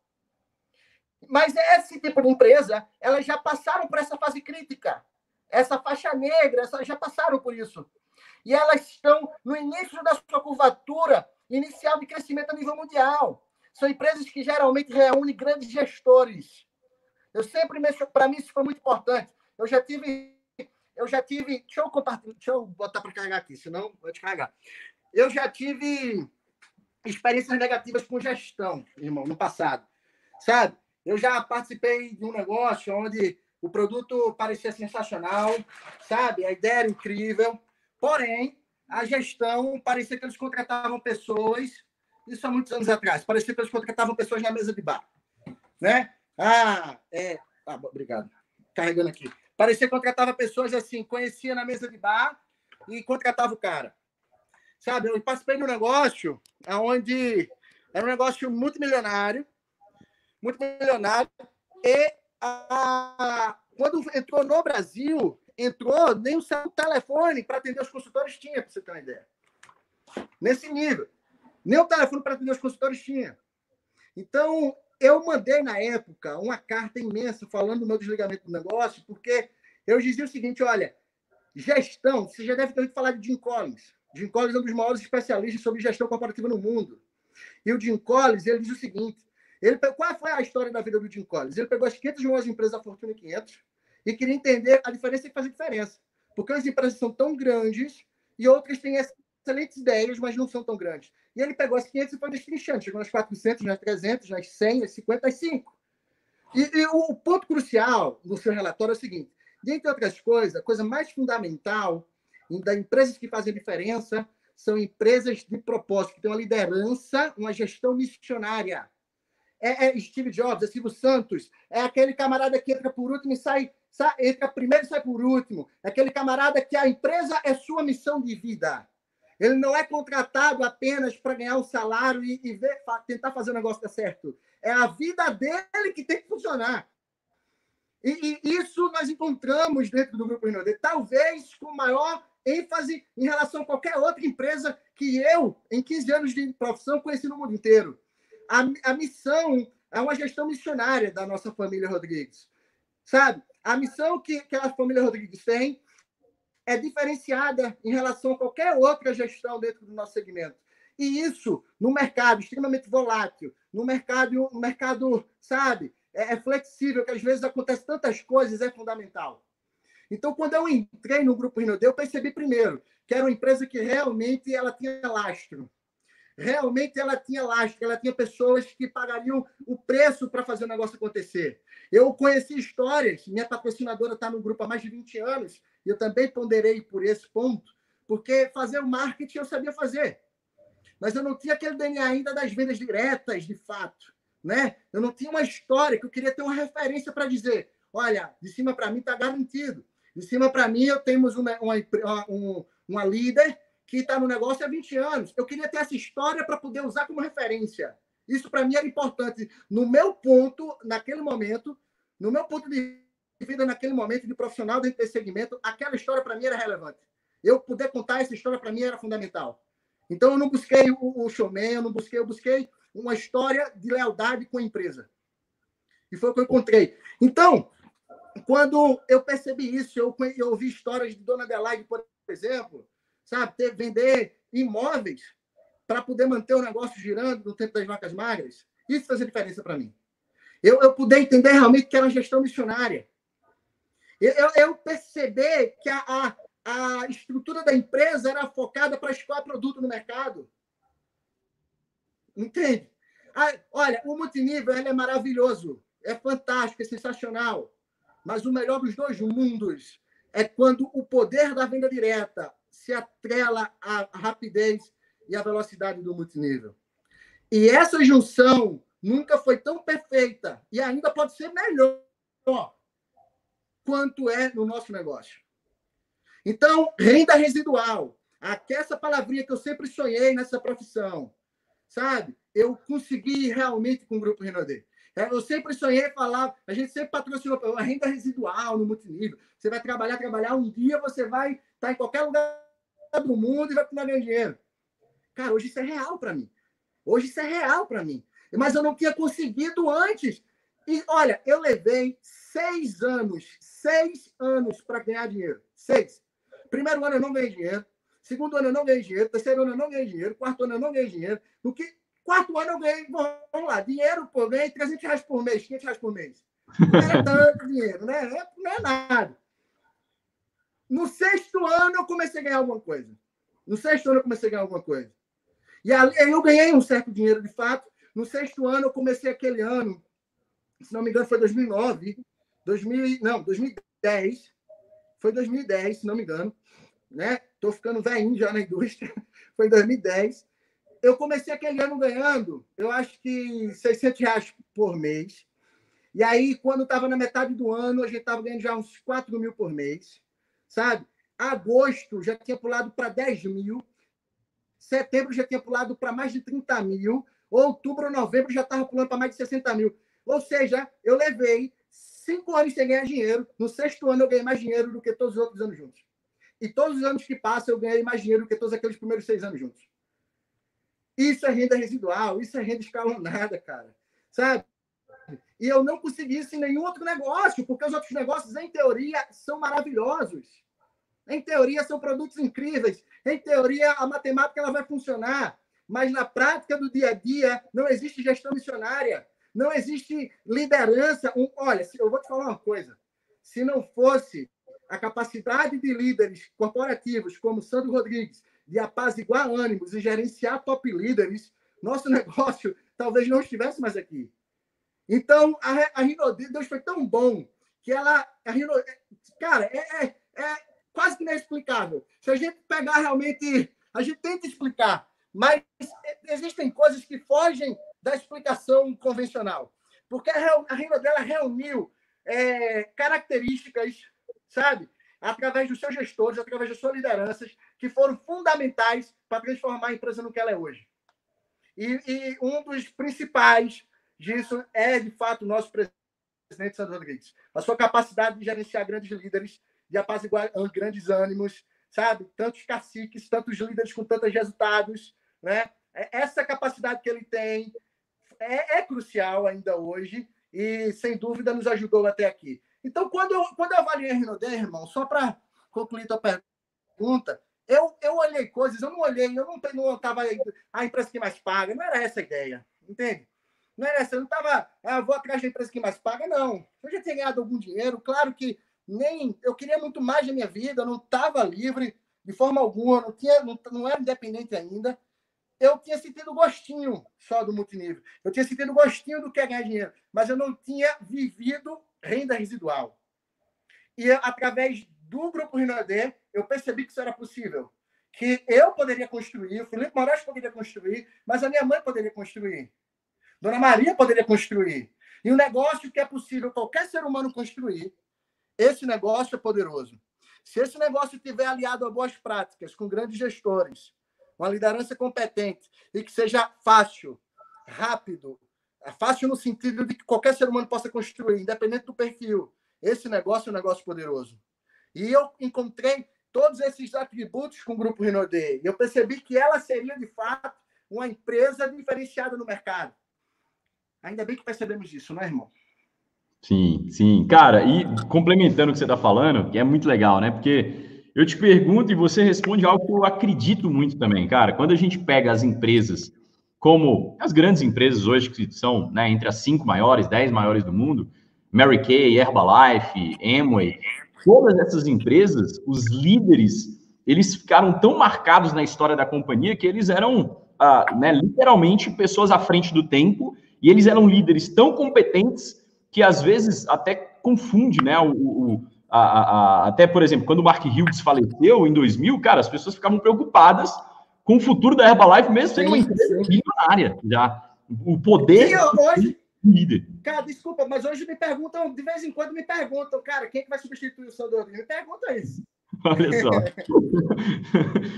Mas esse tipo de empresa, elas já passaram por essa fase crítica. Essa faixa negra, elas já passaram por isso. E elas estão no início da sua curvatura inicial de crescimento a nível mundial. São empresas que geralmente reúnem grandes gestores. Para mim, isso foi muito importante. Eu já tive. Deixa eu compartilhar, deixa eu botar para carregar aqui, senão vou descarregar. Eu já tive experiências negativas com gestão, irmão, no passado. Sabe? Eu já participei de um negócio onde o produto parecia sensacional, sabe? A ideia era incrível. Porém, a gestão parecia que eles contratavam pessoas, isso há muitos anos atrás, parecia que eles contratavam pessoas na mesa de bar. Né? Obrigado. Carregando aqui. Parecia que contratava pessoas assim, conhecia na mesa de bar e contratava o cara. Sabe? Eu participei de um negócio onde era um negócio multimilionário, e quando entrou no Brasil, nem o seu telefone para atender os consultores tinha, para você ter uma ideia. Nesse nível. Nem o telefone para atender os consultores tinha. Então, eu mandei, na época, uma carta imensa falando do meu desligamento do negócio, porque eu dizia o seguinte, olha, gestão, você já deve ter ouvido falar de Jim Collins. Jim Collins é um dos maiores especialistas sobre gestão corporativa no mundo. E o Jim Collins, ele diz o seguinte, qual foi a história da vida do Jim Collins? Ele pegou as 500 maiores empresas da Fortune 500 e queria entender a diferença que faz a diferença. Porque as empresas são tão grandes e outras têm excelentes ideias, mas não são tão grandes. E ele pegou as 500 e foi destrinchando. Chegou nas 400, nas 300, nas 100, nas 55. E o ponto crucial do seu relatório é o seguinte. Dentre outras coisas, a coisa mais fundamental das empresas que fazem diferença são empresas de propósito, que têm uma liderança, uma gestão missionária. É Steve Jobs, é Silvio Santos, é aquele camarada que entra por último e entra primeiro e sai por último. É aquele camarada que a empresa é sua missão de vida. Ele não é contratado apenas para ganhar um salário e tentar fazer o negócio dar certo. É a vida dele que tem que funcionar. E isso nós encontramos dentro do Grupo Rinode. Talvez com maior ênfase em relação a qualquer outra empresa que eu, em 15 anos de profissão, conheci no mundo inteiro. A missão é uma gestão missionária da nossa família Rodrigues, sabe? A missão que a família Rodrigues tem é diferenciada em relação a qualquer outra gestão dentro do nosso segmento. E isso, no mercado extremamente volátil, no mercado, sabe, flexível, que às vezes acontece tantas coisas, é fundamental. Então, quando eu entrei no Grupo Rinode, eu percebi primeiro que era uma empresa que realmente ela tinha lastro. Realmente ela tinha lastro, ela tinha pessoas que pagariam o preço para fazer o negócio acontecer. Eu conheci histórias, minha patrocinadora está no grupo há mais de 20 anos, e eu também ponderei por esse ponto, porque fazer o marketing eu sabia fazer. Mas eu não tinha aquele DNA ainda das vendas diretas, de fato. Né? Eu não tinha uma história que eu queria ter uma referência para dizer, olha, de cima para mim está garantido. De cima para mim, eu temos uma líder que está no negócio há 20 anos. Eu queria ter essa história para poder usar como referência. Isso, para mim, era importante. No meu ponto, naquele momento, no meu ponto de vida, naquele momento, de profissional dentro desse segmento, aquela história, para mim, era relevante. Eu poder contar essa história, para mim, era fundamental. Então, eu não busquei o showman, eu busquei uma história de lealdade com a empresa. E foi o que eu encontrei. Então, quando eu percebi isso, eu ouvi histórias de Dona Adelaide, por exemplo, sabe, vender imóveis para poder manter o negócio girando no tempo das vacas magras. Isso fazia diferença para mim. Eu pude entender realmente que era uma gestão missionária. Eu percebi que a estrutura da empresa era focada para escoar produto no mercado. Entende? Olha, o multinível ele é maravilhoso, é fantástico, é sensacional. Mas o melhor dos dois mundos é quando o poder da venda direta se atrela à rapidez e à velocidade do multinível. E essa junção nunca foi tão perfeita e ainda pode ser melhor quanto é no nosso negócio. Então, renda residual, essa palavrinha que eu sempre sonhei nessa profissão, sabe? Eu consegui realmente com o Grupo Rinode. Eu sempre sonhei falar, a gente sempre patrocinou a renda residual no multinível. Você vai trabalhar, um dia você vai estar em qualquer lugar do mundo e vai ganhar dinheiro. Cara, hoje isso é real para mim. Mas eu não tinha conseguido antes. E, olha, eu levei 6 anos para ganhar dinheiro. 6. Primeiro ano eu não ganhei dinheiro. Segundo ano eu não ganhei dinheiro. Terceiro ano eu não ganhei dinheiro. Quarto ano eu não ganhei dinheiro. Quarto ano eu ganhei, vamos lá, dinheiro por mês, R$300 por mês, R$500 por mês. Não era tanto dinheiro, né? Não é nada. No sexto ano eu comecei a ganhar alguma coisa. E aí eu ganhei um certo dinheiro, de fato. No sexto ano eu comecei aquele ano, se não me engano foi 2009, 2010. Foi 2010, se não me engano. Né? Estou ficando velhinho já na indústria. Foi em 2010. Eu comecei aquele ano ganhando, eu acho que R$600 por mês. E aí, quando estava na metade do ano, a gente estava ganhando já uns 4 mil por mês, sabe? Agosto já tinha pulado para 10 mil. Setembro já tinha pulado para mais de 30 mil. Outubro, novembro já estava pulando para mais de 60 mil. Ou seja, eu levei 5 anos sem ganhar dinheiro. No sexto ano, eu ganhei mais dinheiro do que todos os outros anos juntos. E todos os anos que passam, eu ganhei mais dinheiro do que todos aqueles primeiros 6 anos juntos. Isso é renda residual, isso é renda escalonada, cara. Sabe? E eu não consegui isso em nenhum outro negócio, porque os outros negócios, em teoria, são maravilhosos. Em teoria, são produtos incríveis. Em teoria, a matemática ela vai funcionar. Mas na prática do dia a dia, não existe gestão missionária. Não existe liderança. Olha, eu vou te falar uma coisa. Se não fosse a capacidade de líderes corporativos como Sandro Rodrigues, de apaziguar ânimos e gerenciar top líderes, nosso negócio talvez não estivesse mais aqui. Então, a Rinode, Deus foi tão bom que cara, é quase que inexplicável. Se a gente pegar realmente, a gente tenta explicar, mas existem coisas que fogem da explicação convencional. Porque a Rinode reuniu características, sabe? Através dos seus gestores, através das suas lideranças, que foram fundamentais para transformar a empresa no que ela é hoje. E um dos principais disso é, de fato, o nosso presidente Sandro Rodrigues. A sua capacidade de gerenciar grandes líderes, de apaziguar grandes ânimos, sabe? Tantos caciques, tantos líderes com tantos resultados, né? Essa capacidade que ele tem é crucial ainda hoje e, sem dúvida, nos ajudou até aqui. Então, quando eu avaliei a Rinode, irmão, só para concluir tua pergunta, eu olhei coisas, eu não estava a empresa que mais paga, não era essa a ideia, entende? Não era essa, eu não estava, vou atrás da empresa que mais paga, não. Eu já tinha ganhado algum dinheiro, claro que eu queria muito mais da minha vida, eu não estava livre de forma alguma, não era independente ainda. Eu tinha sentido gostinho só do multinível. Eu tinha sentido gostinho do que é ganhar dinheiro, mas eu não tinha vivido renda residual. E através do Grupo Rinode, eu percebi que isso era possível. Que eu poderia construir, o Felipe Moraes poderia construir, mas a minha mãe poderia construir. Dona Maria poderia construir. E um negócio que é possível qualquer ser humano construir, esse negócio é poderoso. Se esse negócio estiver aliado a boas práticas, com grandes gestores, uma liderança competente e que seja fácil, rápido, fácil no sentido de que qualquer ser humano possa construir, independente do perfil. Esse negócio é um negócio poderoso. E eu encontrei todos esses atributos com o Grupo Rinode. E eu percebi que ela seria, de fato, uma empresa diferenciada no mercado. Ainda bem que percebemos isso, não é, irmão? Sim, sim. Cara, e complementando o que você está falando, que é muito legal, né? Porque eu te pergunto e você responde algo que eu acredito muito também, cara. Quando a gente pega as empresas, como as grandes empresas hoje, que são, né, entre as 5 maiores, 10 maiores do mundo, Mary Kay, Herbalife, Amway, todas essas empresas, os líderes, eles ficaram tão marcados na história da companhia que eles eram, né, literalmente pessoas à frente do tempo, e eles eram líderes tão competentes que às vezes até confunde, né? Até, por exemplo, quando o Mark Hughes faleceu em 2000, cara, as pessoas ficavam preocupadas com o futuro da Herbalife, mesmo sendo uma empresa milionária já. O poder hoje, do líder. Cara, desculpa, mas hoje me perguntam, de vez em quando me perguntam, cara, quem é que vai substituir o Sandro Rodrigues? Me pergunta isso. Olha só.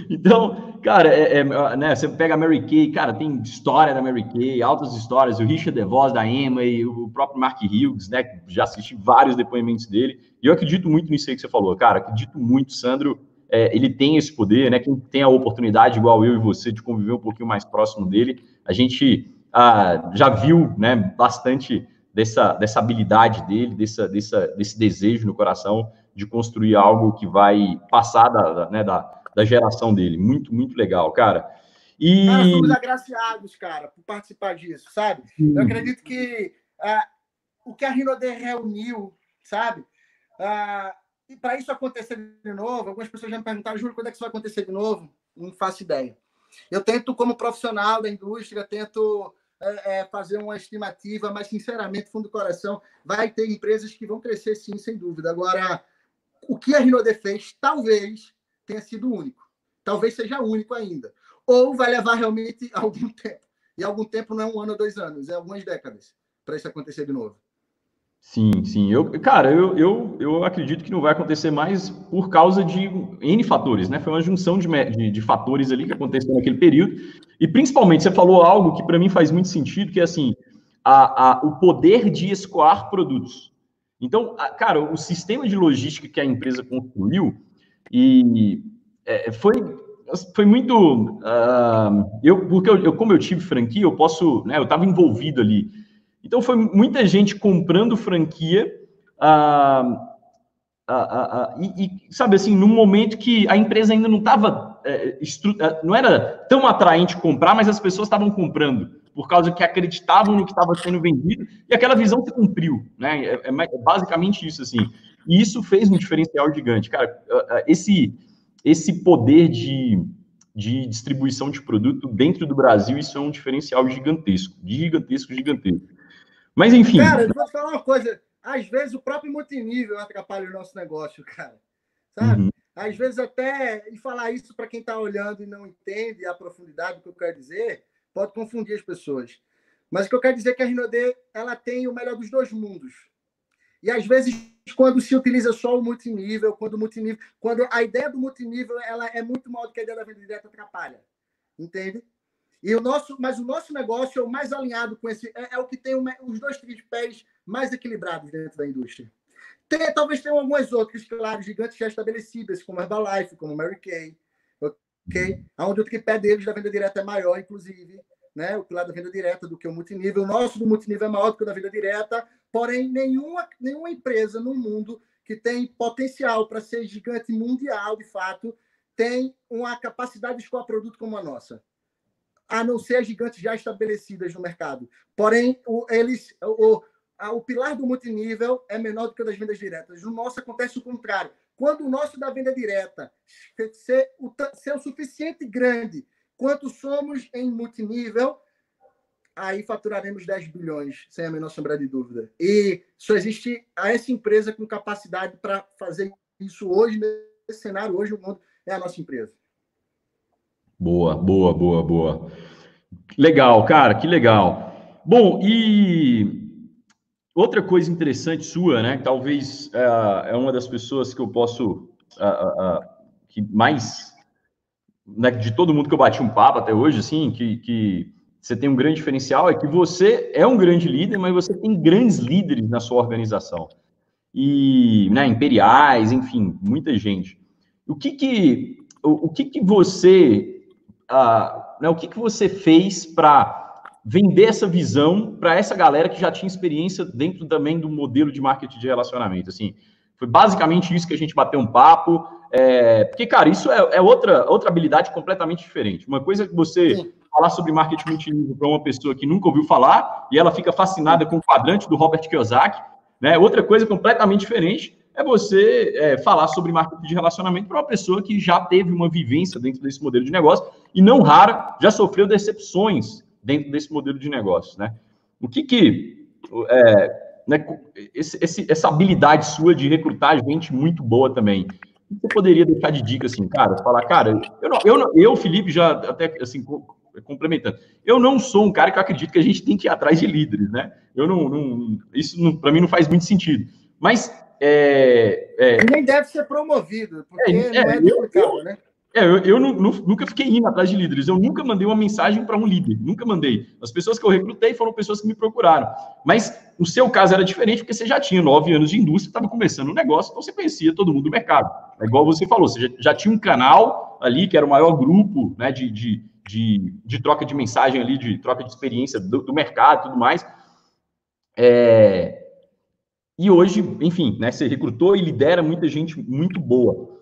Então, cara, né, você pega a Mary Kay, cara, tem história da Mary Kay, altas histórias, o Richard DeVos da Amway, o próprio Mark Hughes, né, já assisti vários depoimentos dele, e eu acredito muito nisso aí que você falou, cara, acredito muito, Sandro, ele tem esse poder, né, quem tem a oportunidade, igual eu e você, de conviver um pouquinho mais próximo dele, a gente já viu, né, bastante dessa habilidade dele, desse desejo no coração de construir algo que vai passar da geração dele. Muito, muito legal, cara. Cara, somos agraciados, cara, por participar disso, sabe? Eu acredito que o que a Rinode reuniu, sabe? E para isso acontecer de novo, algumas pessoas já me perguntaram, Júlio, quando é que isso vai acontecer de novo? Não faço ideia. Eu tento, como profissional da indústria, tento fazer uma estimativa, mas, sinceramente, fundo do coração, vai ter empresas que vão crescer, sim, sem dúvida. Agora, o que a Rinode fez, talvez tenha sido único. Talvez seja único ainda. Ou vai levar realmente algum tempo. E algum tempo não é 1 ano ou 2 anos, é algumas décadas para isso acontecer de novo. Sim, sim. Eu acredito que não vai acontecer mais por causa de N fatores, né? Foi uma junção de fatores ali que aconteceu naquele período. E, principalmente, você falou algo que para mim faz muito sentido, que é assim, o poder de escoar produtos. Então, cara, o sistema de logística que a empresa construiu foi muito... porque como eu tive franquia, eu posso... Né, eu estava envolvido ali. Então, foi muita gente comprando franquia sabe assim, num momento que a empresa ainda não estava... não era tão atraente comprar, mas as pessoas estavam comprando por causa que acreditavam no que estava sendo vendido e aquela visão se cumpriu, né? É basicamente isso, assim. E isso fez um diferencial gigante. Cara, esse poder de distribuição de produto dentro do Brasil, isso é um diferencial gigantesco. Mas, enfim... Cara, eu vou te falar uma coisa. Às vezes, o próprio multinível atrapalha o nosso negócio, cara. Sabe? Uhum. Às vezes, até... E falar isso para quem está olhando e não entende a profundidade do que eu quero dizer, pode confundir as pessoas. Mas o que eu quero dizer é que a Rinode, ela tem o melhor dos dois mundos. E, às vezes, quando se utiliza só o multinível, quando a ideia do multinível ela é muito maior do que a ideia da venda direta, atrapalha. Entende? Mas o nosso negócio é o mais alinhado com esse... É o que tem os 2 tripés mais equilibrados dentro da indústria. Talvez tenham algumas outras, claro, gigantes já estabelecidas, como Herbalife, como Mary Kay, ok? Onde o tripé deles da venda direta é maior, inclusive, né? O pilar da venda direta do que o multinível. O nosso do multinível é maior do que o da venda direta, porém, nenhuma empresa no mundo que tem potencial para ser gigante mundial, de fato, tem uma capacidade de escoar produto como a nossa, a não ser as gigantes já estabelecidas no mercado. Porém, o pilar do multinível é menor do que o das vendas diretas. No nosso acontece o contrário. Quando o nosso da venda direta ser o suficiente grande quanto somos em multinível, aí faturaremos 10 bilhões, sem a menor sombra de dúvida. E só existe essa empresa com capacidade para fazer isso hoje, nesse cenário, hoje no mundo, é a nossa empresa. Boa, boa, boa, boa. Legal, cara, que legal. Bom, e outra coisa interessante sua, né? Talvez é uma das pessoas que eu posso, que mais, né, de todo mundo que eu bati um papo até hoje, assim, que você tem um grande diferencial, é que você é um grande líder, mas você tem grandes líderes na sua organização. E, né, imperiais, enfim, muita gente. O que você, né, o que você fez para vender essa visão para essa galera que já tinha experiência dentro também do modelo de marketing de relacionamento? Assim, foi basicamente isso que a gente bateu um papo. Porque, cara, isso é outra habilidade completamente diferente. Uma coisa é que você falar sobre marketing multinível para uma pessoa que nunca ouviu falar e ela fica fascinada com o quadrante do Robert Kiyosaki, né? Outra coisa completamente diferente é você falar sobre marketing de relacionamento para uma pessoa que já teve uma vivência dentro desse modelo de negócio e, não rara, já sofreu decepções dentro desse modelo de negócio, né? O né, essa habilidade sua de recrutar gente muito boa também, você poderia deixar de dica assim, cara, falar, cara, eu Felipe, já até assim, complementando, eu não sou um cara que acredito que a gente tem que ir atrás de líderes, né? Isso para mim não faz muito sentido. Mas nem deve ser promovido, porque não é duplicável, né? Eu nunca fiquei indo atrás de líderes. Eu nunca mandei uma mensagem para um líder. Nunca mandei. As pessoas que eu recrutei foram pessoas que me procuraram. Mas o seu caso era diferente, porque você já tinha 9 anos de indústria, estava começando um negócio, então você conhecia todo mundo do mercado. É igual você falou, você já tinha um canal ali, que era o maior grupo, né, de troca de mensagem ali, de troca de experiência do mercado e tudo mais. E hoje, enfim, né, você recrutou e lidera muita gente muito boa.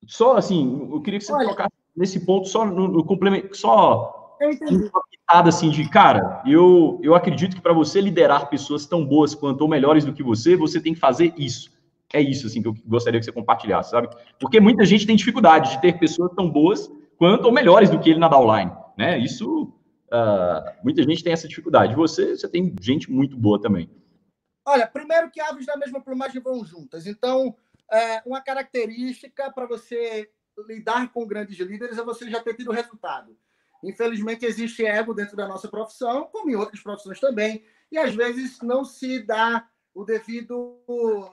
Só assim, eu queria que você tocasse nesse ponto, só no complemento, só uma pitada assim de, cara, eu acredito que para você liderar pessoas tão boas quanto ou melhores do que você tem que fazer isso. É isso, assim, que eu gostaria que você compartilhasse, sabe? Porque muita gente tem dificuldade de ter pessoas tão boas quanto ou melhores do que ele na downline, né? Isso, muita gente tem essa dificuldade. Você tem gente muito boa também. Olha, primeiro que aves da mesma plumagem vão juntas. Então, uma característica para você lidar com grandes líderes é você já ter tido resultado. Infelizmente, existe ego dentro da nossa profissão, como em outras profissões também, e às vezes não se dá o devido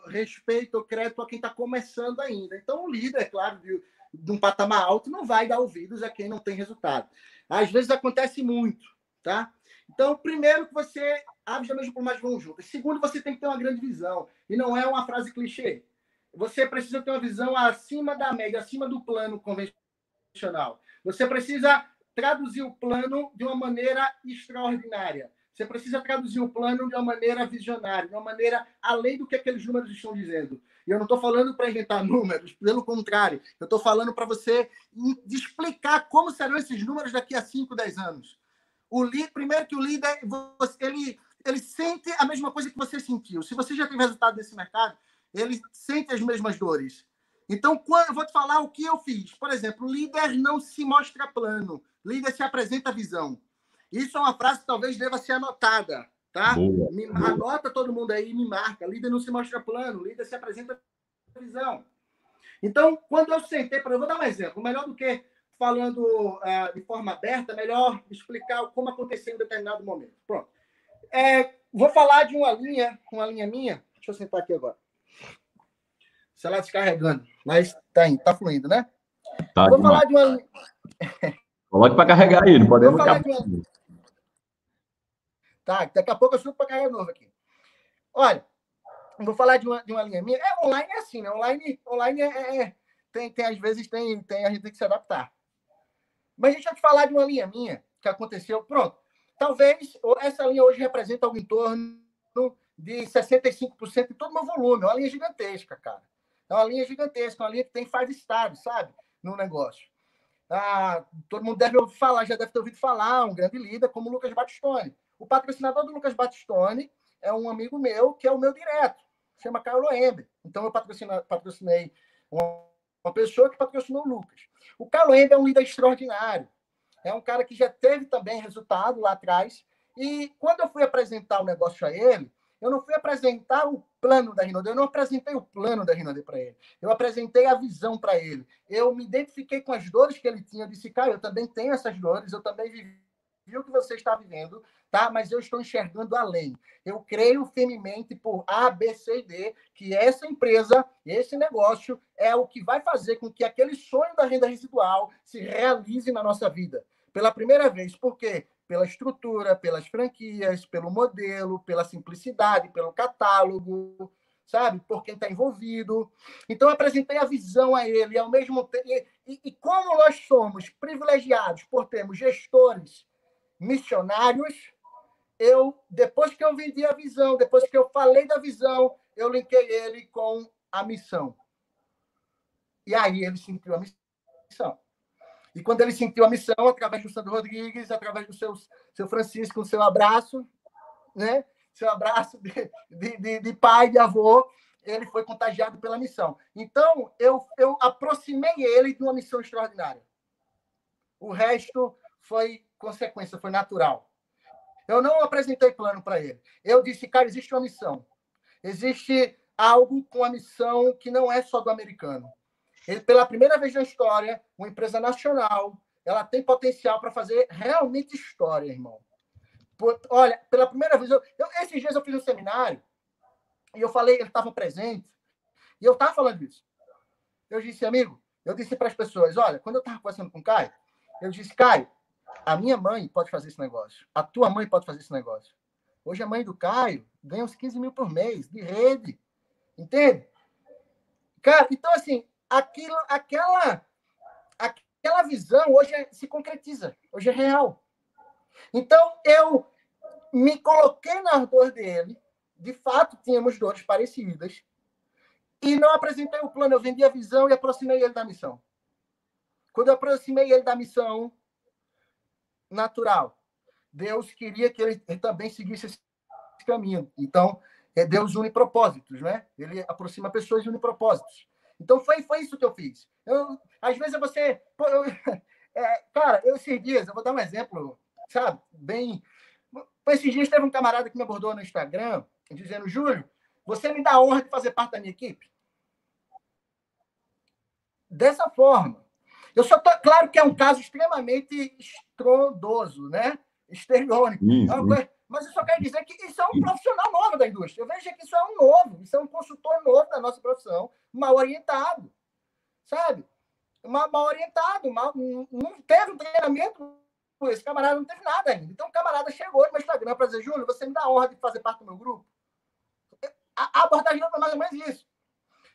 respeito ou crédito a quem está começando ainda. Então, o líder, claro, de um patamar alto, não vai dar ouvidos a quem não tem resultado. Às vezes acontece muito, tá? Então, primeiro que você aves da mesma plumagem vão juntas. Segundo, você tem que ter uma grande visão. E não é uma frase clichê. Você precisa ter uma visão acima da média, acima do plano convencional. Você precisa traduzir o plano de uma maneira extraordinária. Você precisa traduzir o plano de uma maneira visionária, de uma maneira além do que aqueles números estão dizendo. E eu não estou falando para inventar números, pelo contrário. Eu estou falando para você explicar como serão esses números daqui a 5, 10 anos. Primeiro que o líder, ele sente a mesma coisa que você sentiu. Se você já tem resultado nesse mercado, ele sente as mesmas dores. Então, eu vou te falar o que eu fiz. Por exemplo, líder não se mostra plano. Líder se apresenta visão. Isso é uma frase que talvez deva ser anotada, tá? Boa. Anota todo mundo aí e me marca. Líder não se mostra plano. Líder se apresenta visão. Então, quando eu sentei... Eu vou dar um exemplo. Melhor do que falando de forma aberta, é melhor explicar como aconteceu em determinado momento. Pronto. Vou falar de uma linha minha. Deixa eu sentar aqui agora. O celular descarregando, mas tá fluindo, né? Tá, vou falar de uma... Coloque para carregar aí, não podemos... Tá, daqui a pouco eu subo para carregar novo aqui. Olha, vou falar de uma linha minha. Online é assim, né? Online às vezes a gente tem que se adaptar. Mas deixa eu te falar de uma linha minha que aconteceu. Pronto. Talvez essa linha hoje representa algo em torno de 65% de todo o meu volume. É uma linha gigantesca, cara. É uma linha gigantesca, uma linha que tem 5 stars, sabe? No negócio. Todo mundo deve ouvir falar, já deve ter ouvido falar, um grande líder como o Lucas Battistoni. O patrocinador do Lucas Battistoni é um amigo meu, que é o meu direto, chama Carlo Ember. Então, eu patrocinei uma pessoa que patrocinou o Lucas. O Carlo Ember é um líder extraordinário. É um cara que já teve também resultado lá atrás. E quando eu fui apresentar o negócio a ele, eu não fui apresentar o plano da Rinode, eu não apresentei o plano da Rinode para ele. Eu apresentei a visão para ele. Eu me identifiquei com as dores que ele tinha. Eu disse, cara, eu também tenho essas dores, eu também vivi o que você está vivendo, tá? Mas eu estou enxergando além. Eu creio firmemente por A, B, C e D, que essa empresa, esse negócio, é o que vai fazer com que aquele sonho da renda residual se realize na nossa vida. Pela primeira vez. Por quê? Pela estrutura, pelas franquias, pelo modelo, pela simplicidade, pelo catálogo, sabe? Por quem está envolvido. Então, eu apresentei a visão a ele, ao mesmo tempo. E como nós somos privilegiados por termos gestores missionários, depois que eu vendi a visão, depois que eu falei da visão, eu linkei ele com a missão. E aí ele sentiu a missão. E quando ele sentiu a missão, através do Sandro Rodrigues, através do seu Francisco, o seu abraço, né? Seu abraço de pai, de avô, ele foi contagiado pela missão. Então, eu aproximei ele de uma missão extraordinária. O resto foi consequência, foi natural. Eu não apresentei plano para ele. Eu disse, cara, existe uma missão. Existe algo com a missão que não é só do americano. Ele, pela primeira vez na história, uma empresa nacional, ela tem potencial para fazer realmente história, irmão. Olha, pela primeira vez, esses dias eu fiz um seminário e eu falei, ele estava presente, e eu estava falando disso. Eu disse, amigo, eu disse para as pessoas, olha, quando eu estava conversando com o Caio, eu disse, Caio, a minha mãe pode fazer esse negócio, a tua mãe pode fazer esse negócio. Hoje a mãe do Caio ganha uns 15 mil por mês de rede, entende? Cara, então assim, aquela visão hoje se concretiza, hoje é real. Então, eu me coloquei nas dores dele, de fato, tínhamos dores parecidas, e não apresentei o plano, eu vendi a visão e aproximei ele da missão. Quando eu aproximei ele da missão, natural, Deus queria que ele também seguisse esse caminho. Então, Deus une propósitos, né? Ele aproxima pessoas e une propósitos. Então, foi isso que eu fiz. Às vezes, você... cara, esses dias, eu vou dar um exemplo, sabe? Bem... Esses dias, teve um camarada que me abordou no Instagram, dizendo, Júlio, você me dá a honra de fazer parte da minha equipe? Dessa forma. Claro que é um caso extremamente estrondoso, né? Histriônico. Mas eu só quero dizer que isso é um profissional novo da indústria. Eu vejo que isso é um novo, isso é um consultor novo da nossa profissão, mal orientado, sabe? Mal orientado, não teve um treinamento, esse camarada não teve nada ainda. Então, o camarada chegou no meu Instagram para dizer, Júlio, você me dá a honra de fazer parte do meu grupo? A abordagem foi mais ou menos isso.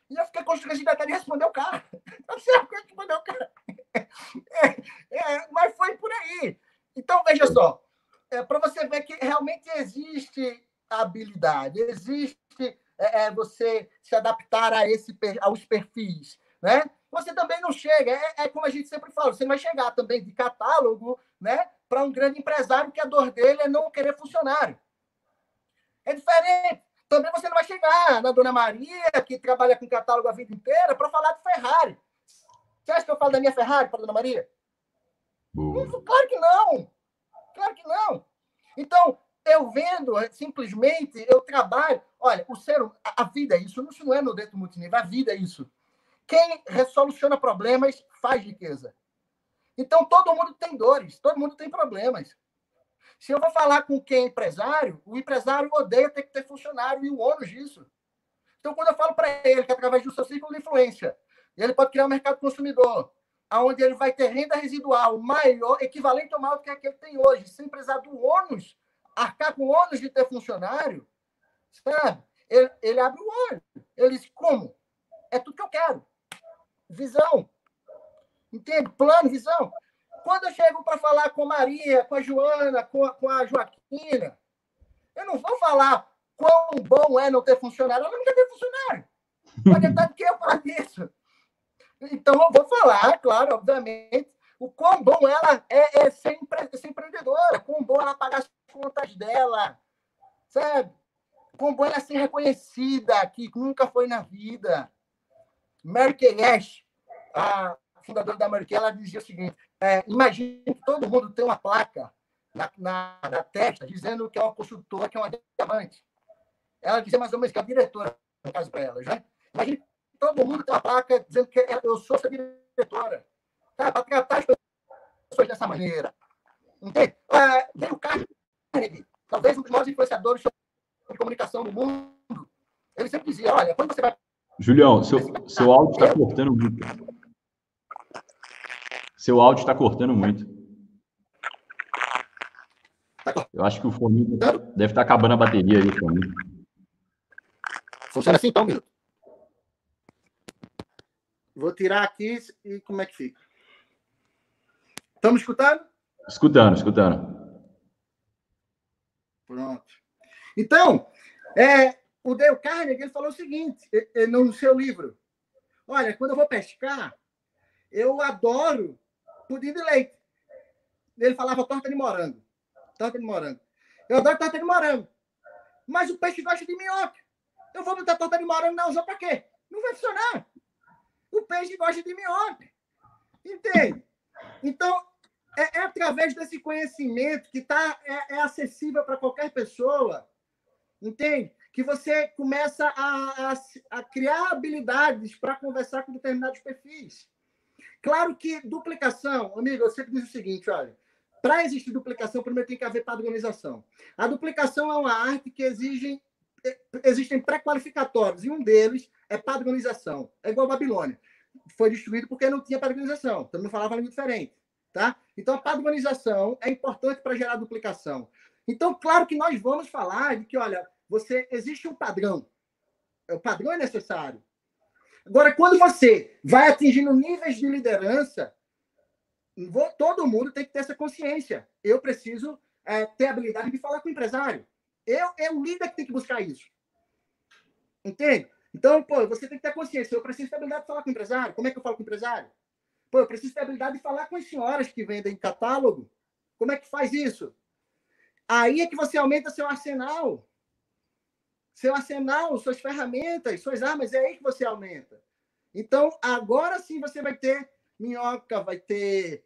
E eu fiquei constrangida até de responder o cara. Eu sei o que responder o cara. Mas foi por aí. Então, veja só. Para você ver que realmente existe habilidade, existe você se adaptar aos perfis, né? Você também não chega, como a gente sempre fala, você não vai chegar também de catálogo, né, para um grande empresário que a dor dele é não querer funcionário. É diferente. Também você não vai chegar na Dona Maria, que trabalha com catálogo a vida inteira, para falar de Ferrari. Você acha que eu falo da minha Ferrari para a Dona Maria? Claro que não. Claro que não. Então, eu vendo, simplesmente, eu trabalho... Olha, a vida é isso. Isso não é no dentro multinível. A vida é isso. Quem resoluciona problemas faz riqueza. Então, todo mundo tem dores. Todo mundo tem problemas. Se eu vou falar com quem é empresário, o empresário odeia ter que ter funcionário e o ônus disso. Então, quando eu falo para ele que através do seu ciclo de influência, ele pode criar um mercado consumidor, onde ele vai ter renda residual maior, equivalente ou maior do que a que ele tem hoje, sem precisar do ônus, arcar com o ônus de ter funcionário, sabe? Ele abre o olho. Ele diz, como? É tudo que eu quero. Visão. Entende? Plano, visão. Quando eu chego para falar com a Maria, com a Joana, com a Joaquina, eu não vou falar quão bom é não ter funcionário. Ela não quer ter funcionário. Pode estar de que eu falo disso. Então, eu vou falar, claro, obviamente, o quão bom ela é ser empreendedora, quão bom ela pagar as contas dela, sabe? Quão bom ela é ser reconhecida, que nunca foi na vida. Mary Kay Ash, a fundadora da Mary Kay, ela dizia o seguinte, imagine que todo mundo tem uma placa na testa dizendo que é uma consultora, que é uma diamante. Ela dizia mais ou menos que é a diretora, no caso para ela, né? Imagine que todo mundo tem uma placa dizendo que eu sou essa diretora. Tá? Para tratar as pessoas dessa maneira. Entende? Dale Carnegie, talvez um dos maiores influenciadores sobre comunicação do mundo, ele sempre dizia, olha, quando você vai... Julião, seu áudio está cortando muito. Seu áudio está cortando muito. Eu acho que o fone deve estar acabando a bateria aí. Funciona assim, então, minuto. Vou tirar aqui e como é que fica? Estamos escutando? Escutando. Pronto. Então, o Dale Carnegie ele falou o seguinte, no seu livro. Olha, quando eu vou pescar, eu adoro pudim de leite. Ele falava torta de morango. Eu adoro torta de morango. Mas o peixe gosta de minhoca. Eu vou botar torta de morango na usar para quê? Não vai funcionar. O peixe gosta de minhoca. Entende? Então, é através desse conhecimento que é acessível para qualquer pessoa, entende? Que você começa a criar habilidades para conversar com determinados perfis. Claro que duplicação, amigo, eu sempre digo o seguinte, olha, para existir duplicação, primeiro tem que haver padronização. A duplicação é uma arte que existem pré-qualificatórios, e um deles é padronização. É igual a Babilônia. Foi destruído porque não tinha padronização, todo mundo falava língua diferente. Tá? Então, a padronização é importante para gerar duplicação. Então, claro que nós vamos falar de que, olha, existe um padrão. O padrão é necessário. Agora, quando você vai atingindo níveis de liderança, todo mundo tem que ter essa consciência. Eu preciso ter a habilidade de falar com o empresário. É o líder que tem que buscar isso. Entende? Então, você tem que ter consciência. Eu preciso ter a habilidade de falar com o empresário. Como é que eu falo com o empresário? Eu preciso ter a habilidade de falar com as senhoras que vendem catálogo. Como é que faz isso? Aí é que você aumenta seu arsenal. Suas ferramentas, suas armas, é aí que você aumenta. Então, agora sim você vai ter minhoca, vai ter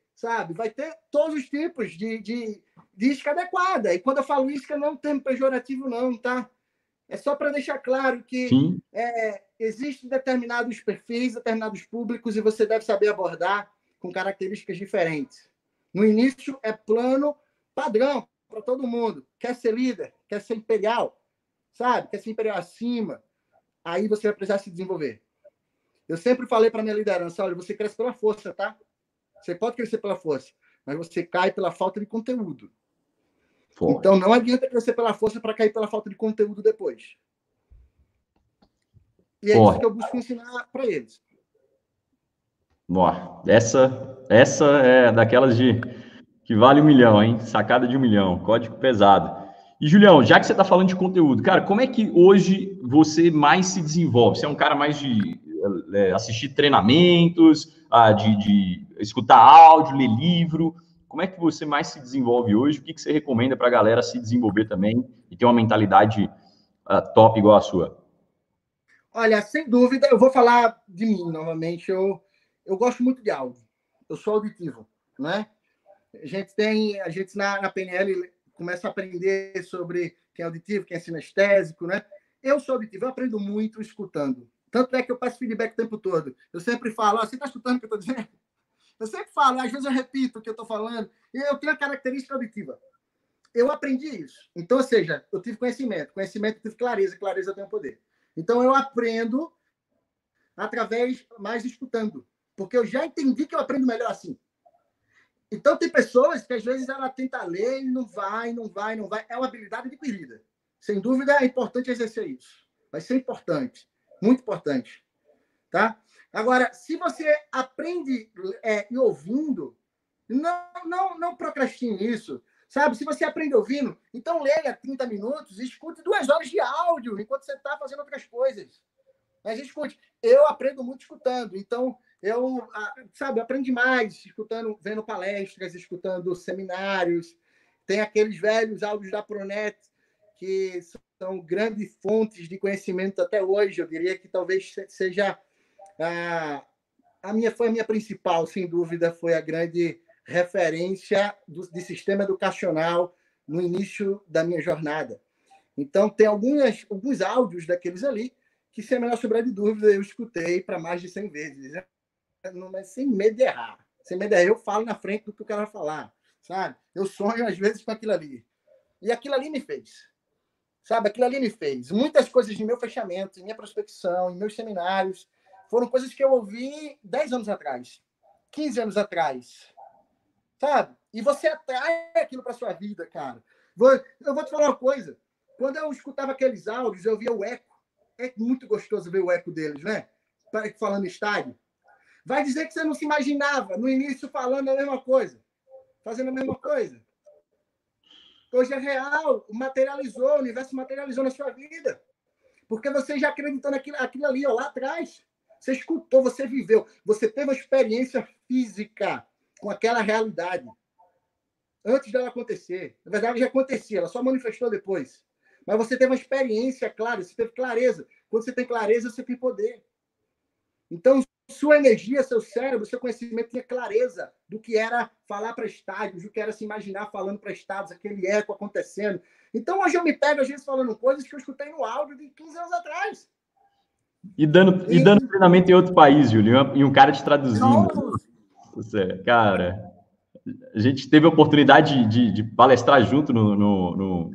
todos os tipos de isca adequada. E quando eu falo isca, não é um termo pejorativo, não, tá? É só para deixar claro que existem determinados perfis, determinados públicos, e você deve saber abordar com características diferentes. No início, é plano padrão para todo mundo. Quer ser líder, quer ser imperial, sabe? Quer ser imperial acima. Aí você vai precisar se desenvolver. Eu sempre falei para minha liderança, olha, você cresce pela força, tá? Você pode crescer pela força, mas você cai pela falta de conteúdo. Forte. Então, não adianta crescer pela força para cair pela falta de conteúdo depois. E é isso que eu busco ensinar para eles. Essa é daquelas que vale 1 milhão, hein? Sacada de 1 milhão, código pesado. E, Julião, já que você está falando de conteúdo, cara, como é que hoje você mais se desenvolve? Você é um cara mais de assistir treinamentos, de escutar áudio, ler livro? Como é que você mais se desenvolve hoje? O que você recomenda para a galera se desenvolver também e ter uma mentalidade top igual a sua? Olha, sem dúvida, eu vou falar de mim novamente. Eu gosto muito de áudio. Eu sou auditivo, né? A gente na PNL começa a aprender sobre quem é auditivo, quem é sinestésico, né? Eu sou auditivo, eu aprendo muito escutando. Tanto é que eu peço feedback o tempo todo. Eu sempre falo, você está escutando o que eu estou dizendo? Eu sempre falo, às vezes eu repito o que eu estou falando, e eu tenho a característica auditiva. Eu aprendi isso. Então, ou seja, eu tive conhecimento eu tive clareza eu tenho poder. Então, eu aprendo através mais escutando, porque eu já entendi que eu aprendo melhor assim. Então, tem pessoas que, às vezes, ela tenta ler e não vai. É uma habilidade adquirida. Sem dúvida, é importante exercer isso. Vai ser importante, muito importante, tá? Agora, se você aprende e ouvindo, não procrastine isso, sabe? Se você aprende ouvindo, então leia 30 minutos e escute 2 horas de áudio enquanto você está fazendo outras coisas. Mas escute, eu aprendo muito escutando, então eu, sabe, aprendi mais escutando, vendo palestras, escutando seminários. Tem aqueles velhos áudios da Pronet, que são grandes fontes de conhecimento até hoje. Eu diria que talvez seja foi a minha principal, sem dúvida, foi a grande referência de sistema educacional no início da minha jornada. Então, tem alguns áudios daqueles ali que, sem a menor sombra de dúvida, eu escutei para mais de 100 vezes. Né? Mas sem medo de errar. Sem medo de errar, eu falo na frente do que o cara vai falar. Sabe? Eu sonho, às vezes, com aquilo ali. E aquilo ali me fez. Sabe? Aquilo ali me fez. Muitas coisas de meu fechamento, em minha prospecção, em meus seminários, foram coisas que eu ouvi 10 anos atrás, 15 anos atrás. Sabe? E você atrai aquilo para sua vida, cara. Eu vou te falar uma coisa. Quando eu escutava aqueles áudios, eu via o eco. É muito gostoso ver o eco deles, né? Falando estádio. Vai dizer que você não se imaginava no início falando a mesma coisa, fazendo a mesma coisa. Hoje é real, materializou, o universo materializou na sua vida. Porque você já acreditou naquilo ali, ó, lá atrás. Você escutou, você viveu, você teve uma experiência física com aquela realidade. Antes dela acontecer. Na verdade, já acontecia, ela só manifestou depois. Mas você teve uma experiência clara, você teve clareza. Quando você tem clareza, você tem poder. Então, sua energia, seu cérebro, seu conhecimento tinha clareza do que era falar para estádios, do que era se imaginar falando para estádios, aquele eco acontecendo. Então, hoje eu me pego, às vezes, falando coisas que eu escutei no áudio de 15 anos atrás. E dando treinamento em outro país, Júlio, e um cara te traduzindo. Você, cara, a gente teve a oportunidade de palestrar junto no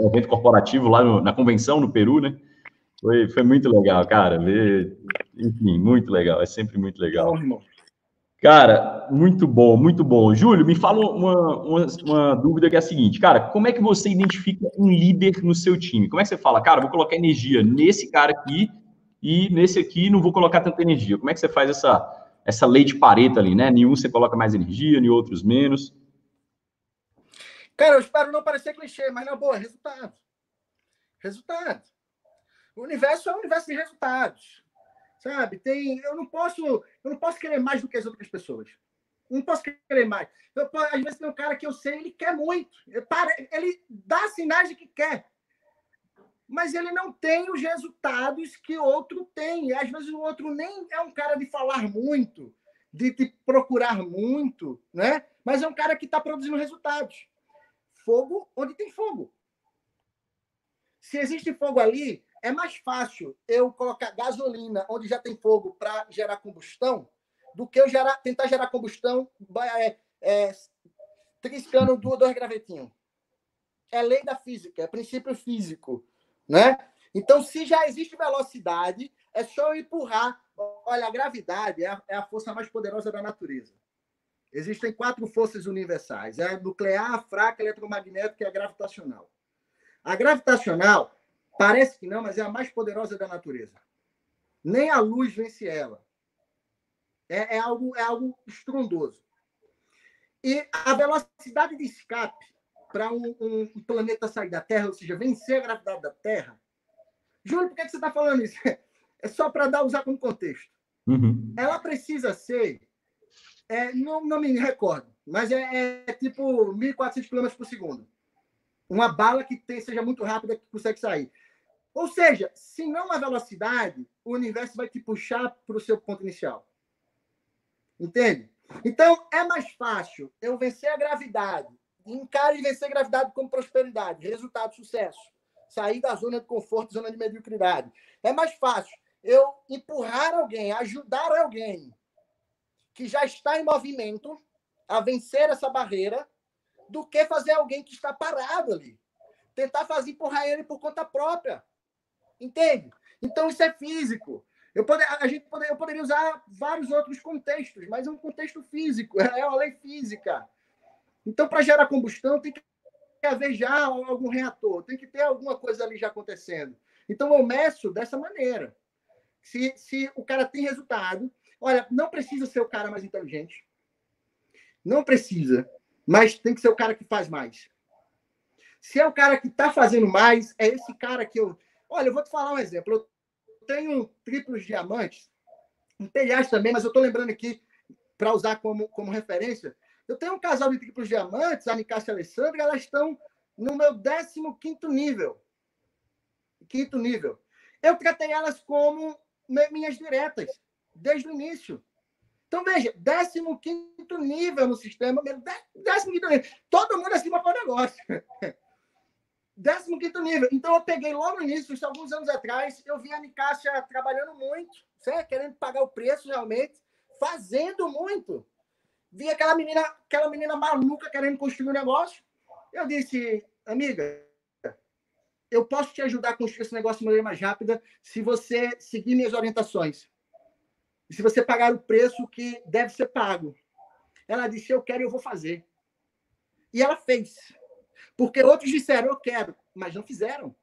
evento corporativo lá na convenção no Peru, né? Foi muito legal, cara. Enfim, muito legal. É sempre muito legal. Bom, irmão. Cara, muito bom, muito bom. Júlio, me fala uma dúvida que é a seguinte, cara, como é que você identifica um líder no seu time? Como é que você fala, cara, vou colocar energia nesse cara aqui e nesse aqui não vou colocar tanta energia? Como é que você faz essa lei de Pareto ali, né? Nenhum você coloca mais energia, em outros menos. Cara, eu espero não parecer clichê, mas na boa, resultado. Resultado. O universo é um universo de resultados. Sabe? Eu não posso querer mais do que as outras pessoas. Não posso querer mais. Às vezes tem um cara que eu sei, ele quer muito. Ele dá sinais de que quer. Mas ele não tem os resultados que o outro tem. E às vezes o outro nem é um cara de falar muito, de procurar muito, né? Mas é um cara que está produzindo resultados. Fogo onde tem fogo. Se existe fogo ali, é mais fácil eu colocar gasolina onde já tem fogo para gerar combustão do que eu tentar gerar combustão triscando 2 gravetinhos. É lei da física, é princípio físico, né? Então, se já existe velocidade, é só eu empurrar. Olha, a gravidade é a força mais poderosa da natureza. Existem 4 forças universais. É a nuclear, a fraca, a eletromagnética e a gravitacional. A gravitacional, parece que não, mas é a mais poderosa da natureza. Nem a luz vence ela. É algo estrondoso. E a velocidade de escape para um planeta sair da Terra, ou seja, vencer a gravidade da Terra. Júlio, por que você está falando isso? É só para usar como contexto. Uhum. Ela precisa ser, não me recordo, mas é tipo 1.400 km por segundo. Uma bala que seja muito rápida que consegue sair. Ou seja, se não a velocidade, o universo vai te puxar para o seu ponto inicial. Entende? Então, é mais fácil eu vencer a gravidade, encarar e vencer a gravidade como prosperidade, resultado, sucesso, sair da zona de conforto, zona de mediocridade. É mais fácil eu empurrar alguém, ajudar alguém que já está em movimento a vencer essa barreira, do que fazer alguém que está parado ali. Tentar empurrar ele por conta própria. Entende? Então, isso é físico. Eu poderia usar vários outros contextos, mas é um contexto físico, é uma lei física. Então, para gerar combustão, tem que haver já algum reator, tem que ter alguma coisa ali já acontecendo. Então, eu meço dessa maneira. Se o cara tem resultado, olha, não precisa ser o cara mais inteligente. Não precisa. Mas tem que ser o cara que faz mais. Se é o cara que está fazendo mais, é esse cara que eu... Olha, eu vou te falar um exemplo. Eu tenho triplos diamantes, um telhas também, mas eu estou lembrando aqui, para usar como referência, eu tenho um casal de triplos diamantes, a Nicássia e a Alessandra, elas estão no meu 15º nível. 5º nível. Eu tratei elas como minhas diretas, desde o início. Então, veja, 15º nível no sistema, 15º nível. Todo mundo acima para o negócio. 15º nível. Então, eu peguei logo no início, isso alguns anos atrás, eu vi a Nicássia trabalhando muito, certo? Querendo pagar o preço realmente, fazendo muito. Vi aquela menina maluca querendo construir um negócio. Eu disse, amiga, eu posso te ajudar a construir esse negócio de maneira mais rápida se você seguir minhas orientações. E se você pagar o preço que deve ser pago. Ela disse, eu quero e eu vou fazer. E ela fez. Porque outros disseram, eu quero, mas não fizeram.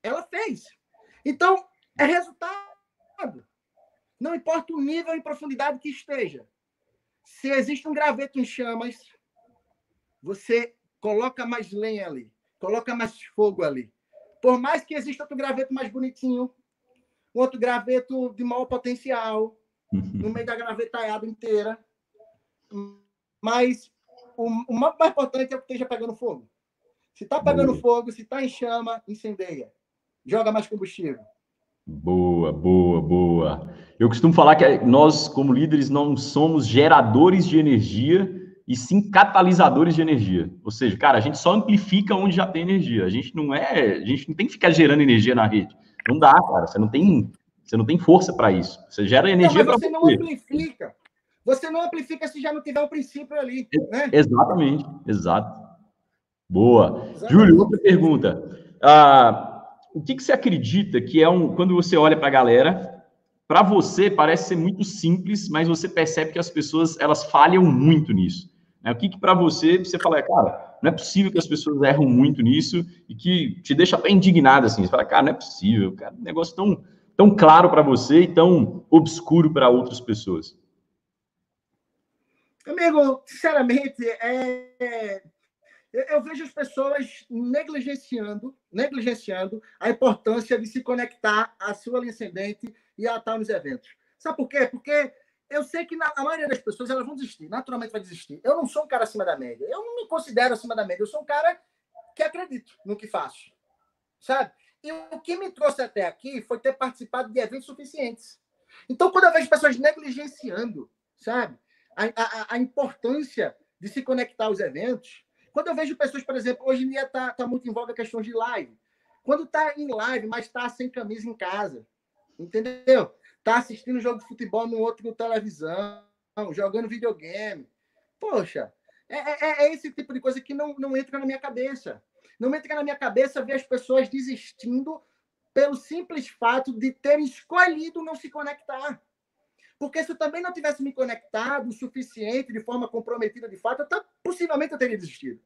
Ela fez. Então, é resultado. Não importa o nível e profundidade que esteja. Se existe um graveto em chamas, você coloca mais lenha ali, coloca mais fogo ali. Por mais que exista outro graveto mais bonitinho, um outro graveto de maior potencial, no meio da gravetaiada inteira, mas o mais importante é o que esteja pegando fogo. Se está pegando fogo, se está em chama, incendeia. Joga mais combustível. Boa, boa, boa. Eu costumo falar que nós, como líderes, não somos geradores de energia, e sim catalisadores de energia. Ou seja, cara, a gente só amplifica onde já tem energia. A gente não tem que ficar gerando energia na rede. Não dá, cara. Você não tem força para isso. Você gera energia para você. Não amplifica. Você não amplifica se já não tiver um princípio ali, né? Exatamente, exato. Boa. Exatamente. Júlio, outra pergunta. O que você acredita que quando você olha para a galera, para você parece ser muito simples, mas você percebe que as pessoas elas falham muito nisso. Né? O que para você fala, cara, não é possível que as pessoas erram muito nisso e que te deixa até indignado assim. Você fala, cara, não é possível, cara, um negócio tão claro para você e tão obscuro para outras pessoas. Amigo, sinceramente, eu vejo as pessoas negligenciando a importância de se conectar à sua linha ascendente e a estar nos eventos. Sabe por quê? Porque eu sei que a maioria das pessoas elas vão desistir, naturalmente vai desistir. Eu não sou um cara acima da média, eu não me considero acima da média, eu sou um cara que acredito no que faço, sabe? E o que me trouxe até aqui foi ter participado de eventos suficientes. Então, quando eu vejo pessoas negligenciando, sabe, a importância de se conectar aos eventos, quando eu vejo pessoas, por exemplo, hoje em dia está muito em voga a questão de live. Quando está em live, mas está sem camisa em casa, entendeu? Está assistindo jogo de futebol no outro televisão, jogando videogame. Poxa, é esse tipo de coisa que não entra na minha cabeça. Não entra na minha cabeça ver as pessoas desistindo pelo simples fato de terem escolhido não se conectar. Porque se eu também não tivesse me conectado o suficiente, de forma comprometida de fato, possivelmente eu teria desistido.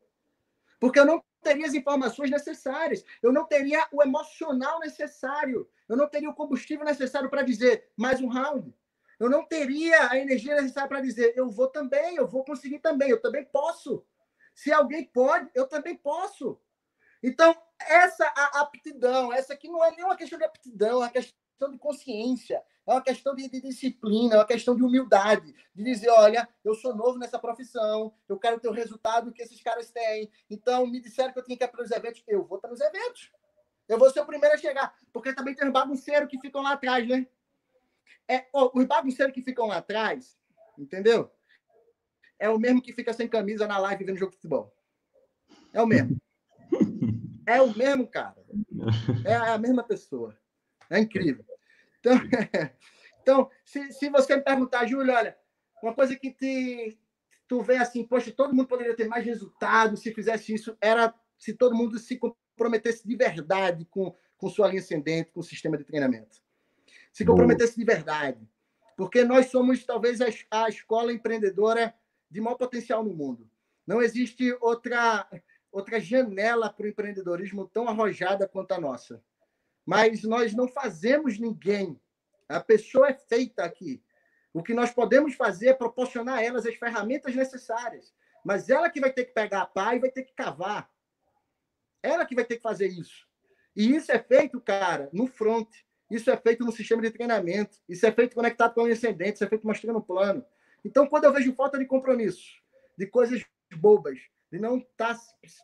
Porque eu não teria as informações necessárias, eu não teria o emocional necessário, eu não teria o combustível necessário para dizer mais um round. Eu não teria a energia necessária para dizer eu vou também, eu vou conseguir também, eu também posso. Se alguém pode, eu também posso. Então, essa aptidão, essa aqui não é nem uma questão de aptidão, é uma questão de consciência, é uma questão de disciplina, é uma questão de humildade, de dizer, olha, eu sou novo nessa profissão, eu quero ter o resultado que esses caras têm, então me disseram que eu tinha que ir para os eventos, eu vou para os eventos. Eu vou ser o primeiro a chegar, porque também tem os bagunceiros que ficam lá atrás, né? Os bagunceiros que ficam lá atrás, entendeu? É o mesmo que fica sem camisa na live vendo jogo de futebol. É o mesmo. É o mesmo, cara. É a mesma pessoa. É incrível. Então se você me perguntar, Júlio, olha, uma coisa que tu vê assim, poxa, todo mundo poderia ter mais resultado se fizesse isso, era se todo mundo se comprometesse de verdade com sua linha ascendente, com o sistema de treinamento. Se comprometesse de verdade. Porque nós somos, talvez, a escola empreendedora de maior potencial no mundo. Não existe outra janela para o empreendedorismo tão arrojada quanto a nossa. mas nós não fazemos ninguém. A pessoa é feita aqui. O que nós podemos fazer é proporcionar a elas as ferramentas necessárias. Mas ela que vai ter que pegar a pá e vai ter que cavar. Ela que vai ter que fazer isso. E isso é feito, cara, no front. Isso é feito no sistema de treinamento. Isso é feito conectado com o ascendente. Isso é feito mostrando o plano. Então, quando eu vejo falta de compromisso, de coisas bobas, de não estar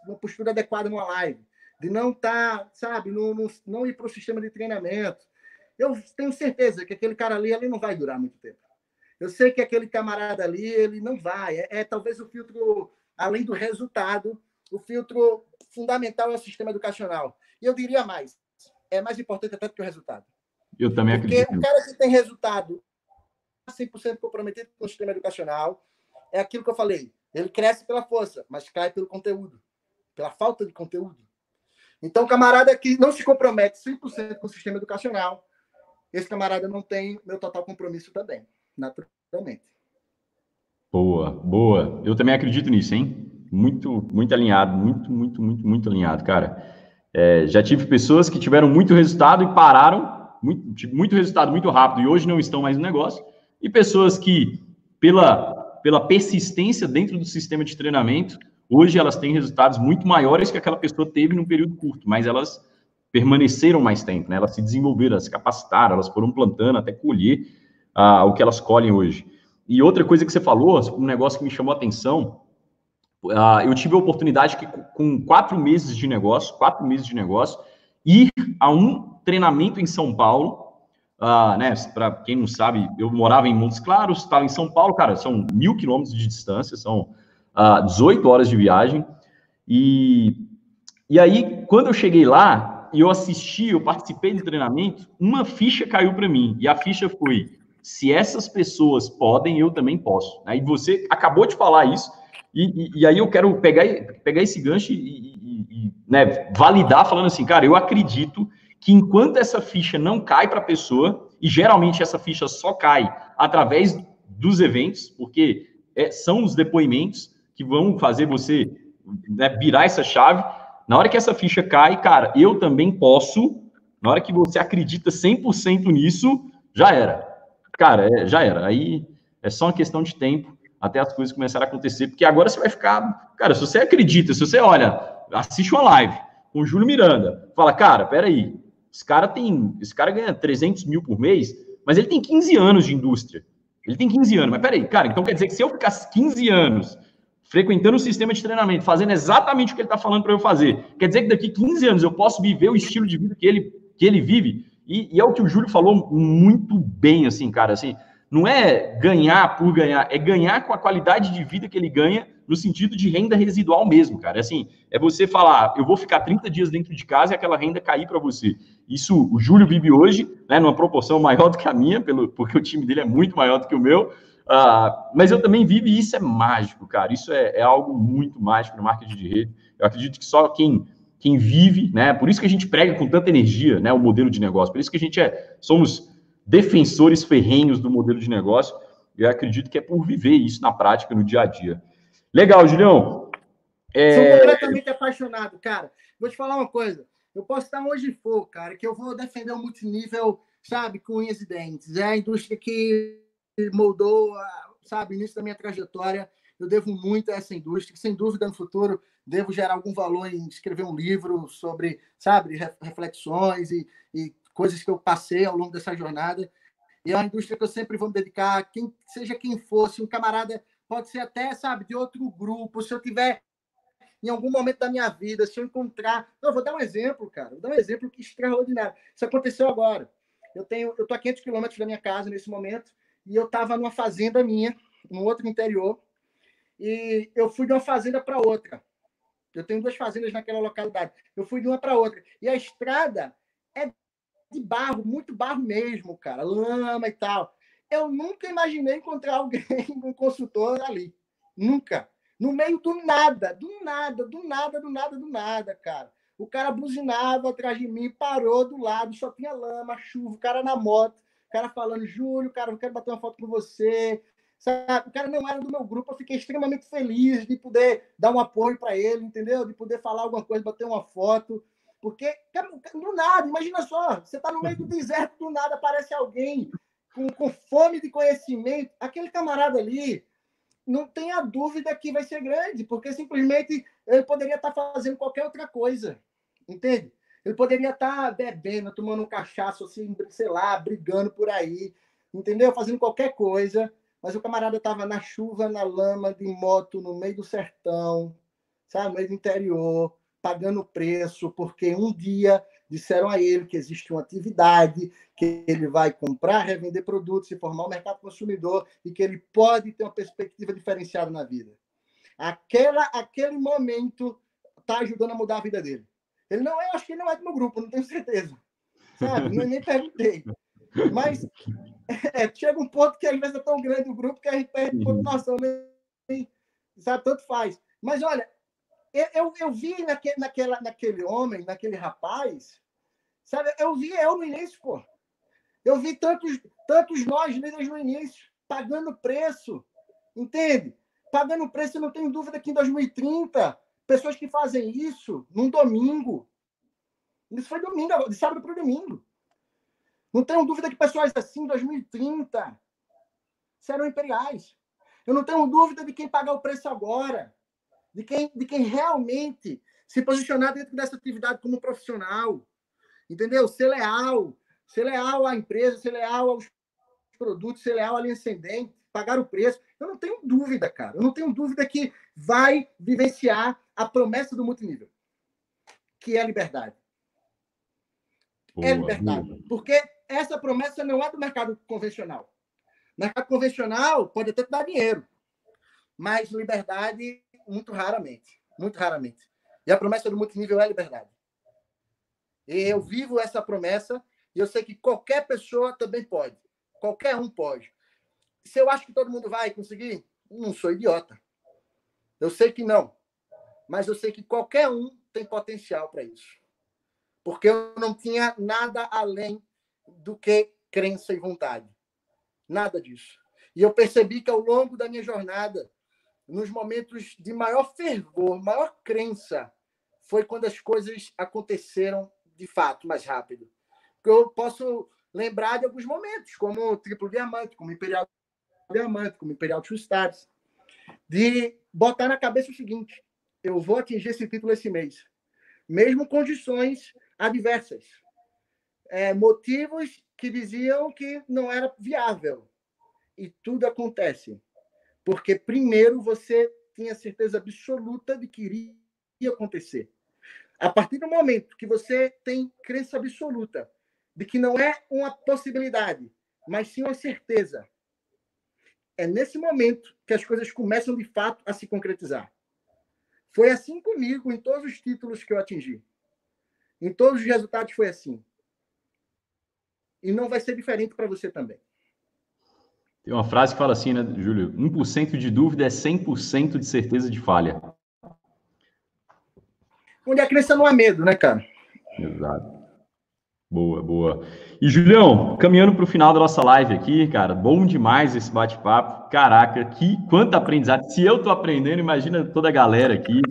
numa postura adequada numa live, de não estar, sabe, não ir para o sistema de treinamento, eu tenho certeza que aquele cara ali não vai durar muito tempo. Eu sei que aquele camarada ali, ele não vai. Talvez o filtro, além do resultado, o filtro fundamental é o sistema educacional. E eu diria mais, é mais importante até do que o resultado. Eu também acredito. Porque o cara que tem resultado 100% comprometido com o sistema educacional, é aquilo que eu falei. Ele cresce pela força, mas cai pelo conteúdo, pela falta de conteúdo. Então, o camarada que não se compromete 100% com o sistema educacional, esse camarada não tem meu total compromisso também, naturalmente. Boa, boa. Eu também acredito nisso, hein? Muito, muito alinhado, muito alinhado, cara. Já tive pessoas que tiveram muito resultado e pararam, muito resultado muito rápido e hoje não estão mais no negócio, e pessoas que, pela persistência dentro do sistema de treinamento, hoje elas têm resultados muito maiores que aquela pessoa teve num período curto, mas elas permaneceram mais tempo, né? Elas se desenvolveram, elas se capacitaram, elas foram plantando até colher o que elas colhem hoje. E outra coisa que você falou, um negócio que me chamou a atenção, eu tive a oportunidade que, com 4 meses de negócio, ir a um treinamento em São Paulo, né? Para quem não sabe, eu morava em Montes Claros, estava em São Paulo, cara, são 1.000 quilômetros de distância, são 18 horas de viagem. E aí, quando eu cheguei lá, e eu participei do treinamento, uma ficha caiu para mim, e a ficha foi: se essas pessoas podem, eu também posso. E você acabou de falar isso, e aí eu quero pegar esse gancho e né, validar falando assim, cara, eu acredito que enquanto essa ficha não cai para a pessoa, e geralmente essa ficha só cai através dos eventos, porque são os depoimentos que vão fazer você, né, virar essa chave. Na hora que essa ficha cai, cara, eu também posso. Na hora que você acredita 100% nisso, já era. Cara, já era. Aí é só uma questão de tempo até as coisas começarem a acontecer, porque agora você vai ficar... Cara, se você acredita, se você olha, assiste uma live com o Júlio Miranda, fala, cara, peraí, esse cara ganha 300 mil por mês, mas ele tem 15 anos de indústria. Ele tem 15 anos, mas peraí, cara, então quer dizer que se eu ficasse 15 anos frequentando o sistema de treinamento, fazendo exatamente o que ele está falando para eu fazer, quer dizer que daqui 15 anos eu posso viver o estilo de vida que ele vive? E é o que o Júlio falou muito bem, assim, cara, assim, não é ganhar por ganhar, é ganhar com a qualidade de vida que ele ganha no sentido de renda residual mesmo, cara. Assim, é você falar, eu vou ficar 30 dias dentro de casa e aquela renda cair para você. Isso o Júlio vive hoje, né, numa proporção maior do que a minha, porque o time dele é muito maior do que o meu, mas eu também vivo e isso é mágico, cara. Isso é algo muito mágico no marketing de rede. Eu acredito que só quem vive, né, por isso que a gente prega com tanta energia, né, o modelo de negócio, por isso que a gente somos defensores ferrenhos do modelo de negócio. Eu acredito que é por viver isso na prática, no dia a dia. Legal, Julião. Sou completamente apaixonado, cara. Vou te falar uma coisa. Eu posso estar onde for, cara, que eu vou defender o multinível, sabe, com unhas e dentes. É a indústria que moldou, sabe, o início da minha trajetória. Eu devo muito a essa indústria, que, sem dúvida, no futuro, devo gerar algum valor em escrever um livro sobre, sabe, reflexões e coisas que eu passei ao longo dessa jornada. E é uma indústria que eu sempre vou me dedicar, seja quem fosse, um camarada, pode ser até, sabe, de outro grupo, se eu tiver em algum momento da minha vida, se eu encontrar... Eu vou dar um exemplo, cara, vou dar um exemplo que extraordinário. Isso aconteceu agora. Eu estou a 500 quilômetros da minha casa nesse momento, e eu estava numa fazenda minha, no outro interior, e eu fui de uma fazenda para outra. Eu tenho 2 fazendas naquela localidade. Eu fui de uma para outra. E a estrada é de barro, muito barro mesmo, cara, lama e tal. Eu nunca imaginei encontrar alguém, um consultor ali. Nunca. No meio do nada, cara. O cara buzinava atrás de mim, parou do lado, só tinha lama, chuva, o cara na moto, o cara falando, Júlio, cara, eu quero bater uma foto com você. Sabe? O cara não era do meu grupo, eu fiquei extremamente feliz de poder dar um apoio para ele, entendeu? De poder falar alguma coisa, bater uma foto. Porque, do nada, imagina só, você está no meio do deserto, do nada aparece alguém com fome de conhecimento. Aquele camarada ali, não tenha dúvida que vai ser grande, porque simplesmente ele poderia estar fazendo qualquer outra coisa, entende? Ele poderia estar bebendo, tomando um cachaço, assim, sei lá, brigando por aí, entendeu? Fazendo qualquer coisa, mas o camarada estava na chuva, na lama, de moto, no meio do sertão, sabe? No meio do interior, pagando preço, porque um dia disseram a ele que existe uma atividade, que ele vai comprar, revender produtos e formar um mercado consumidor e que ele pode ter uma perspectiva diferenciada na vida. Aquele momento está ajudando a mudar a vida dele. Ele não é, acho que ele não é do meu grupo, não tenho certeza. Sabe? Nem perguntei. Mas chega um ponto que às vezes é tão grande o grupo que a gente perde motivação, sabe? Tanto faz. Mas olha, eu vi naquele homem, naquele rapaz, sabe? Eu vi no início, pô. Eu vi tantos nós, líderes no início, pagando preço, entende? Pagando preço, eu não tenho dúvida que em 2030, pessoas que fazem isso num domingo, isso foi domingo, de sábado para domingo. Não tenho dúvida que pessoas assim, em 2030, serão imperiais. Eu não tenho dúvida de quem pagar o preço agora, de quem realmente se posicionar dentro dessa atividade como profissional, entendeu? Ser leal à empresa, ser leal aos produtos, ser leal à linha ascendente, pagar o preço. Eu não tenho dúvida, cara. Eu não tenho dúvida que vai vivenciar a promessa do multinível, que é a liberdade. É liberdade. Porque essa promessa não é do mercado convencional. O mercado convencional pode até te dar dinheiro, mas liberdade, muito raramente. Muito raramente. E a promessa do multinível é liberdade. E eu vivo essa promessa e eu sei que qualquer pessoa também pode. Qualquer um pode. Se eu acho que todo mundo vai conseguir, não sou idiota. Eu sei que não. Mas eu sei que qualquer um tem potencial para isso. Porque eu não tinha nada além do que crença e vontade. Nada disso. E eu percebi que ao longo da minha jornada, nos momentos de maior fervor, maior crença, foi quando as coisas aconteceram de fato mais rápido. Eu posso lembrar de alguns momentos, como o Triplo Diamante, como o Imperial Diamante, como o Imperial Two Stars, de botar na cabeça o seguinte: eu vou atingir esse título esse mês, mesmo condições adversas, motivos que diziam que não era viável. E tudo acontece. Porque primeiro você tinha certeza absoluta de que iria acontecer. A partir do momento que você tem crença absoluta de que não é uma possibilidade, mas sim uma certeza, é nesse momento que as coisas começam de fato a se concretizar. Foi assim comigo em todos os títulos que eu atingi. Em todos os resultados foi assim. E não vai ser diferente para você também. Tem uma frase que fala assim, né, Júlio? 1% de dúvida é 100% de certeza de falha. Onde a crença não há medo, né, cara? Exato. Boa, boa. E, Julião, caminhando para o final da nossa live aqui, cara, bom demais esse bate-papo. Caraca, quanto aprendizado. Se eu tô aprendendo, imagina toda a galera aqui.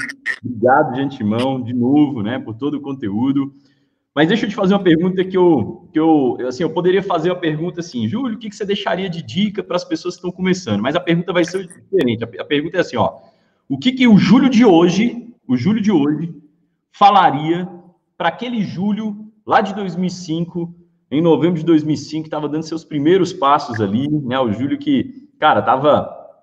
Obrigado de antemão, de novo, né, por todo o conteúdo. Mas deixa eu te fazer uma pergunta que eu poderia fazer uma pergunta assim, Júlio, o que você deixaria de dica para as pessoas que estão começando? Mas a pergunta vai ser diferente. A pergunta é assim, ó, o que o Júlio de hoje, falaria para aquele Júlio lá de 2005, em novembro de 2005, que estava dando seus primeiros passos ali, né? O Júlio que, cara, estava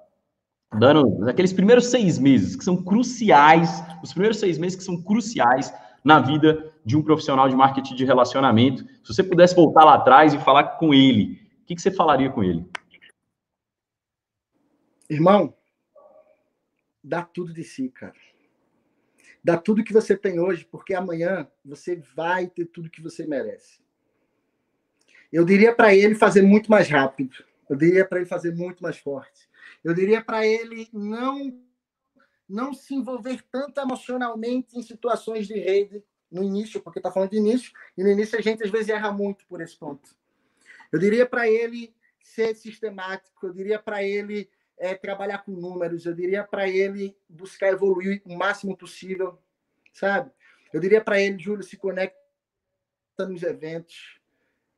dando aqueles primeiros 6 meses que são cruciais, os primeiros 6 meses que são cruciais na vida de um profissional de marketing de relacionamento. Se você pudesse voltar lá atrás e falar com ele, o que você falaria com ele? Irmão, dá tudo de si, cara. Dá tudo que você tem hoje, porque amanhã você vai ter tudo que você merece. Eu diria para ele fazer muito mais rápido. Eu diria para ele fazer muito mais forte. Eu diria para ele não se envolver tanto emocionalmente em situações de rede no início, porque está falando de início, e no início a gente às vezes erra muito por esse ponto. Eu diria para ele ser sistemático, eu diria para ele trabalhar com números, eu diria para ele buscar evoluir o máximo possível, sabe? Eu diria para ele, Júlio, se conecta nos eventos,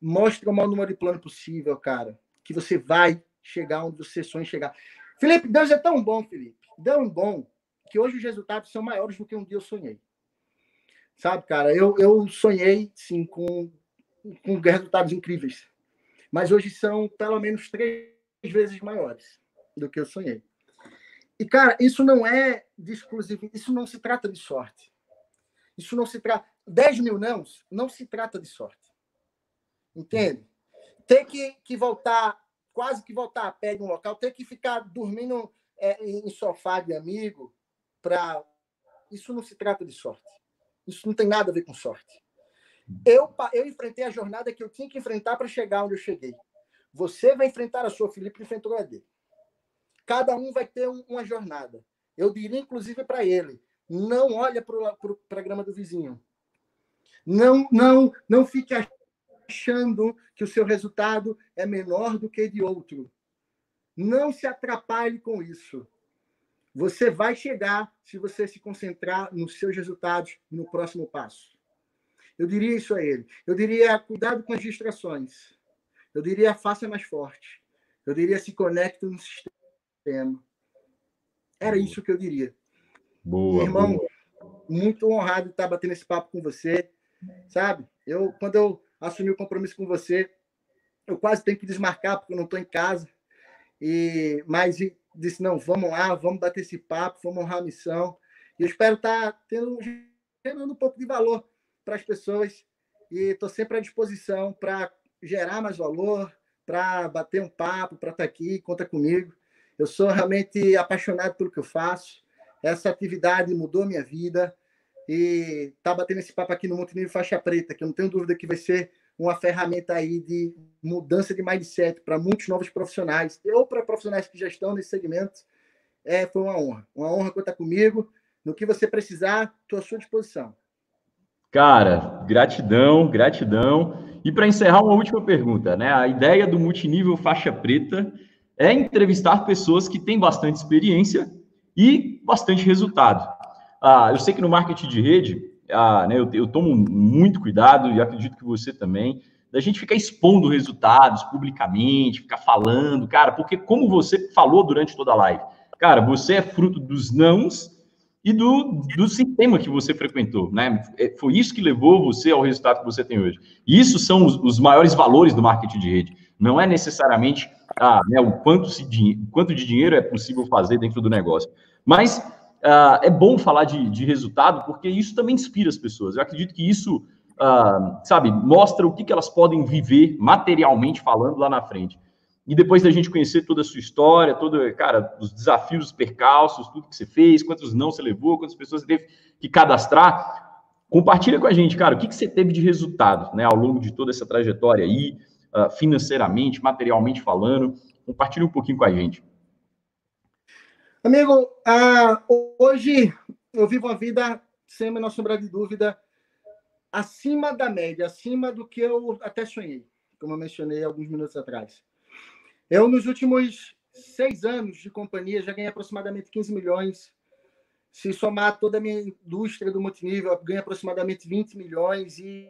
mostra o maior número de plano possível, cara, que você vai chegar onde você sonha chegar. Felipe, Deus é tão bom, Felipe. Tão bom que hoje os resultados são maiores do que um dia eu sonhei. Sabe, cara, eu sonhei, sim, com resultados incríveis. Mas hoje são pelo menos 3 vezes maiores do que eu sonhei. E, cara, isso não é de exclusivo, isso não se trata de sorte. Isso não se trata... 10 mil não se trata de sorte. Entende? Ter que voltar, quase que voltar a pé de um local, ter que ficar dormindo em sofá de amigo, isso não se trata de sorte. Isso não tem nada a ver com sorte. Eu enfrentei a jornada que eu tinha que enfrentar para chegar onde eu cheguei. Você vai enfrentar a sua, Felipe enfrentou a dele. Cada um vai ter uma jornada. Eu diria, inclusive, para ele, não olha para o programa do vizinho. Não fique achando que o seu resultado é menor do que de outro. Não se atrapalhe com isso. Você vai chegar se você se concentrar nos seus resultados e no próximo passo. Eu diria isso a ele. Eu diria, cuidado com as distrações. Eu diria, faça mais forte. Eu diria, se conecte no sistema. Era isso que eu diria. Boa, irmão, boa. Muito honrado de estar batendo esse papo com você. Sabe? Quando eu assumi o compromisso com você, eu quase tenho que desmarcar, porque eu não estou em casa. Mas disse, não, vamos lá, vamos bater esse papo, vamos honrar a missão. E eu espero estar gerando um pouco de valor para as pessoas. E estou sempre à disposição para gerar mais valor, para bater um papo, para estar aqui, conta comigo. Eu sou realmente apaixonado pelo que eu faço. Essa atividade mudou minha vida. E tá batendo esse papo aqui no Multinível Faixa Preta, que eu não tenho dúvida que vai ser uma ferramenta aí de mudança de mindset para muitos novos profissionais, ou para profissionais que já estão nesse segmento. Foi uma honra. Uma honra contar comigo. No que você precisar, estou à sua disposição. Cara, gratidão, gratidão. E para encerrar, uma última pergunta, né? A ideia do Multinível Faixa Preta é entrevistar pessoas que têm bastante experiência e bastante resultado. Eu sei que no marketing de rede, né, eu tomo muito cuidado, e acredito que você também, da gente ficar expondo resultados publicamente, ficar falando, cara, porque como você falou durante toda a live, cara, você é fruto dos nãos e do sistema que você frequentou, né? Foi isso que levou você ao resultado que você tem hoje. E isso são os maiores valores do marketing de rede. Não é necessariamente né, o quanto de dinheiro é possível fazer dentro do negócio. Mas é bom falar de resultado, porque isso também inspira as pessoas. Eu acredito que isso, sabe, mostra o que elas podem viver materialmente falando lá na frente. E depois da gente conhecer toda a sua história, cara, os desafios, os percalços, tudo que você fez, quantos não você levou, quantas pessoas você teve que cadastrar, compartilha com a gente, cara, o que você teve de resultado, né, ao longo de toda essa trajetória aí, financeiramente, materialmente falando. Compartilha um pouquinho com a gente. Amigo, hoje eu vivo uma vida, sem a menor sombra de dúvida, acima da média, acima do que eu até sonhei, como eu mencionei alguns minutos atrás. Eu, nos últimos 6 anos de companhia, já ganhei aproximadamente 15 milhões. Se somar toda a minha indústria do multinível, eu ganho aproximadamente 20 milhões. E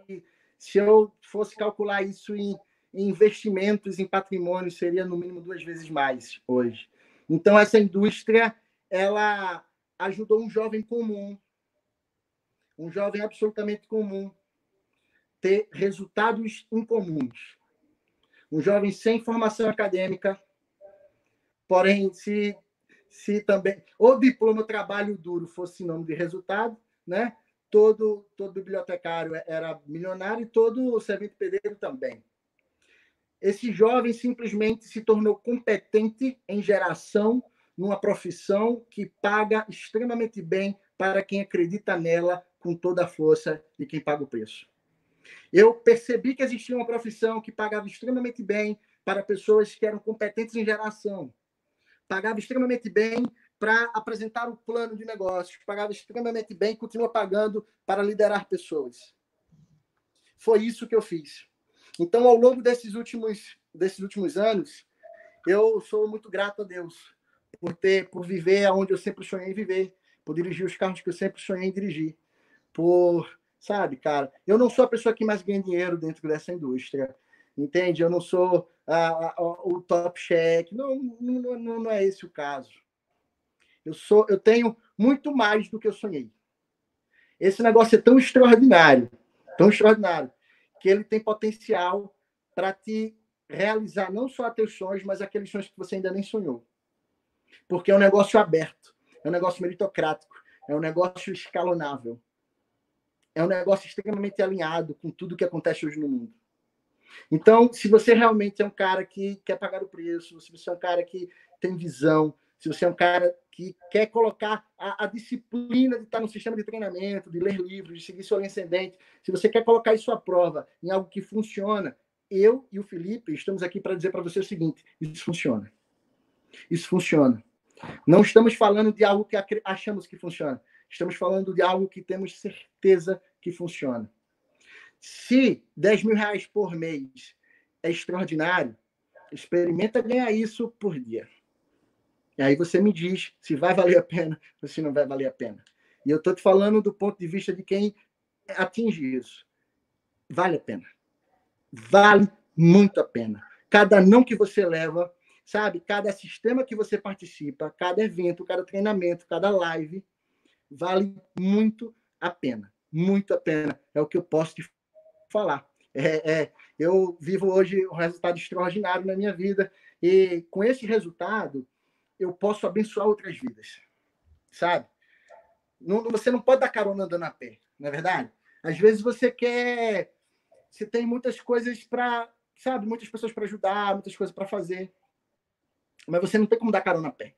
se eu fosse calcular isso em investimentos, em patrimônio, seria no mínimo 2 vezes mais hoje. Então, essa indústria, ela ajudou um jovem comum, um jovem absolutamente comum, ter resultados incomuns. Um jovem sem formação acadêmica, porém, se também o diploma trabalho duro fosse sinônimo de resultado, né? Todo bibliotecário era milionário e todo servente pedreiro também. Esse jovem simplesmente se tornou competente em geração, numa profissão que paga extremamente bem para quem acredita nela com toda a força e quem paga o preço. Eu percebi que existia uma profissão que pagava extremamente bem para pessoas que eram competentes em geração. Pagava extremamente bem para apresentar o plano de negócios. Pagava extremamente bem e continua pagando para liderar pessoas. Foi isso que eu fiz. Então, ao longo desses últimos anos, eu sou muito grato a Deus por viver onde eu sempre sonhei viver, por dirigir os carros que eu sempre sonhei em dirigir, sabe, cara, eu não sou a pessoa que mais ganha dinheiro dentro dessa indústria, entende? Eu não sou o top check, não é esse o caso. Eu tenho muito mais do que eu sonhei. Esse negócio é tão extraordinário, que ele tem potencial para te realizar não só teus sonhos, mas aqueles sonhos que você ainda nem sonhou. Porque é um negócio aberto, é um negócio meritocrático, é um negócio escalonável. É um negócio extremamente alinhado com tudo que acontece hoje no mundo. Então, se você realmente é um cara que quer pagar o preço, se você é um cara que tem visão, se você é um cara que quer colocar a disciplina de estar no sistema de treinamento, de ler livros, de seguir sua linha ascendente, se você quer colocar isso à prova em algo que funciona, eu e o Felipe estamos aqui para dizer para você o seguinte: isso funciona. Isso funciona. Não estamos falando de algo que achamos que funciona. Estamos falando de algo que temos certeza que funciona. Se 10 mil reais por mês é extraordinário, experimenta ganhar isso por dia. E aí você me diz se vai valer a pena ou se não vai valer a pena. E eu estou te falando do ponto de vista de quem atinge isso. Vale a pena. Vale muito a pena. Cada não que você leva, sabe? Cada sistema que você participa, cada evento, cada treinamento, cada live, vale muito a pena. Muito a pena. É o que eu posso te falar. Eu vivo hoje um resultado extraordinário na minha vida e com esse resultado eu posso abençoar outras vidas, sabe? Você não pode dar carona andando a pé, não é verdade? Às vezes você tem muitas coisas para, sabe, muitas pessoas para ajudar, muitas coisas para fazer, mas você não tem como dar carona a pé.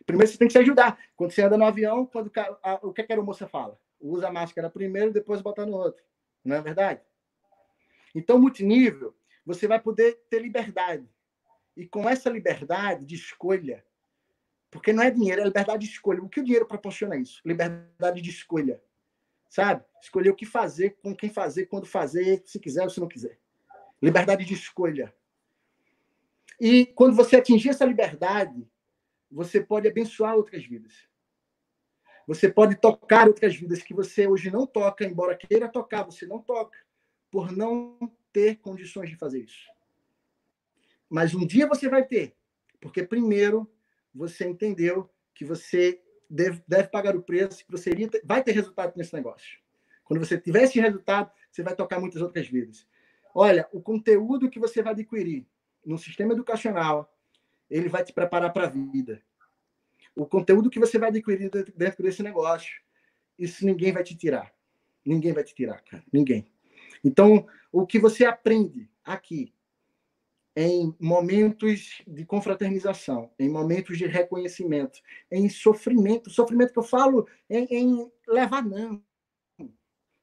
Primeiro você tem que se ajudar. Quando você anda no avião, o que a aeromoça fala? Usa a máscara primeiro, depois bota no outro. Não é verdade? Então, multinível, você vai poder ter liberdade. E com essa liberdade de escolha, porque não é dinheiro, é liberdade de escolha. O que o dinheiro proporciona isso? Liberdade de escolha. Sabe? Escolher o que fazer, com quem fazer, quando fazer, se quiser ou se não quiser. Liberdade de escolha. E quando você atingir essa liberdade, você pode abençoar outras vidas. Você pode tocar outras vidas que você hoje não toca, embora queira tocar, você não toca, por não ter condições de fazer isso. Mas um dia você vai ter, porque primeiro você entendeu que você deve pagar o preço, que você vai ter resultado nesse negócio. Quando você tiver esse resultado, você vai tocar muitas outras vidas. Olha, o conteúdo que você vai adquirir no sistema educacional, ele vai te preparar para a vida. O conteúdo que você vai adquirir dentro desse negócio, isso ninguém vai te tirar. Ninguém vai te tirar, cara. Ninguém. Então, o que você aprende aqui, em momentos de confraternização, em momentos de reconhecimento, em sofrimento que eu falo em levar não,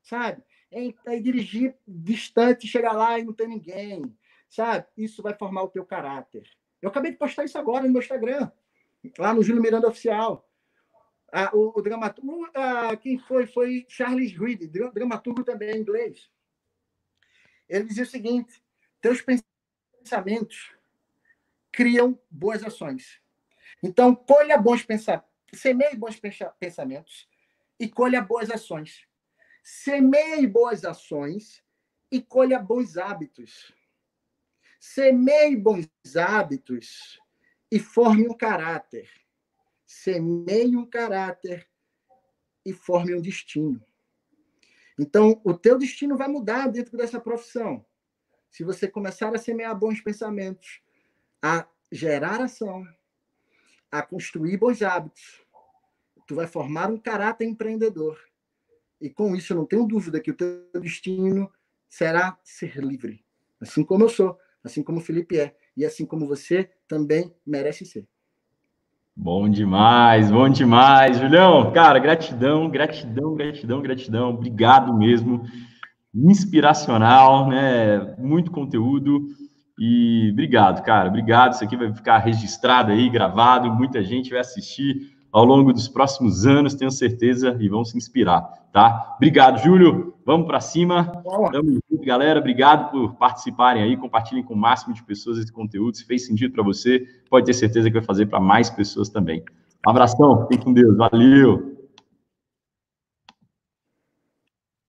sabe? Em dirigir distante, chegar lá e não ter ninguém, sabe? Isso vai formar o teu caráter. Eu acabei de postar isso agora no meu Instagram, lá no Júlio Miranda Oficial. O dramaturgo, quem foi Charles Reed, dramaturgo também em inglês. Ele dizia o seguinte: teus pensamentos criam boas ações. Então, colha bons pensamentos, semeie bons pensamentos e colha boas ações. Semeie boas ações e colha bons hábitos. Semeie bons hábitos e forme um caráter. Semeie um caráter e forme um destino. Então, o teu destino vai mudar dentro dessa profissão. Se você começar a semear bons pensamentos, a gerar ação, a construir bons hábitos, tu vai formar um caráter empreendedor. E com isso, eu não tenho dúvida que o teu destino será ser livre. Assim como eu sou, assim como o Felipe é, e assim como você também merece ser. Bom demais, Julião. Cara, gratidão, gratidão, gratidão, gratidão. Obrigado mesmo. Inspiracional, né? Muito conteúdo. E obrigado, cara. Obrigado. Isso aqui vai ficar registrado aí, gravado. Muita gente vai assistir ao longo dos próximos anos, tenho certeza, e vão se inspirar, tá? Obrigado, Júlio. Vamos para cima. Tamo junto, galera. Obrigado por participarem aí. Compartilhem com o máximo de pessoas esse conteúdo. Se fez sentido para você, pode ter certeza que vai fazer para mais pessoas também. Um abração. Fique com Deus. Valeu.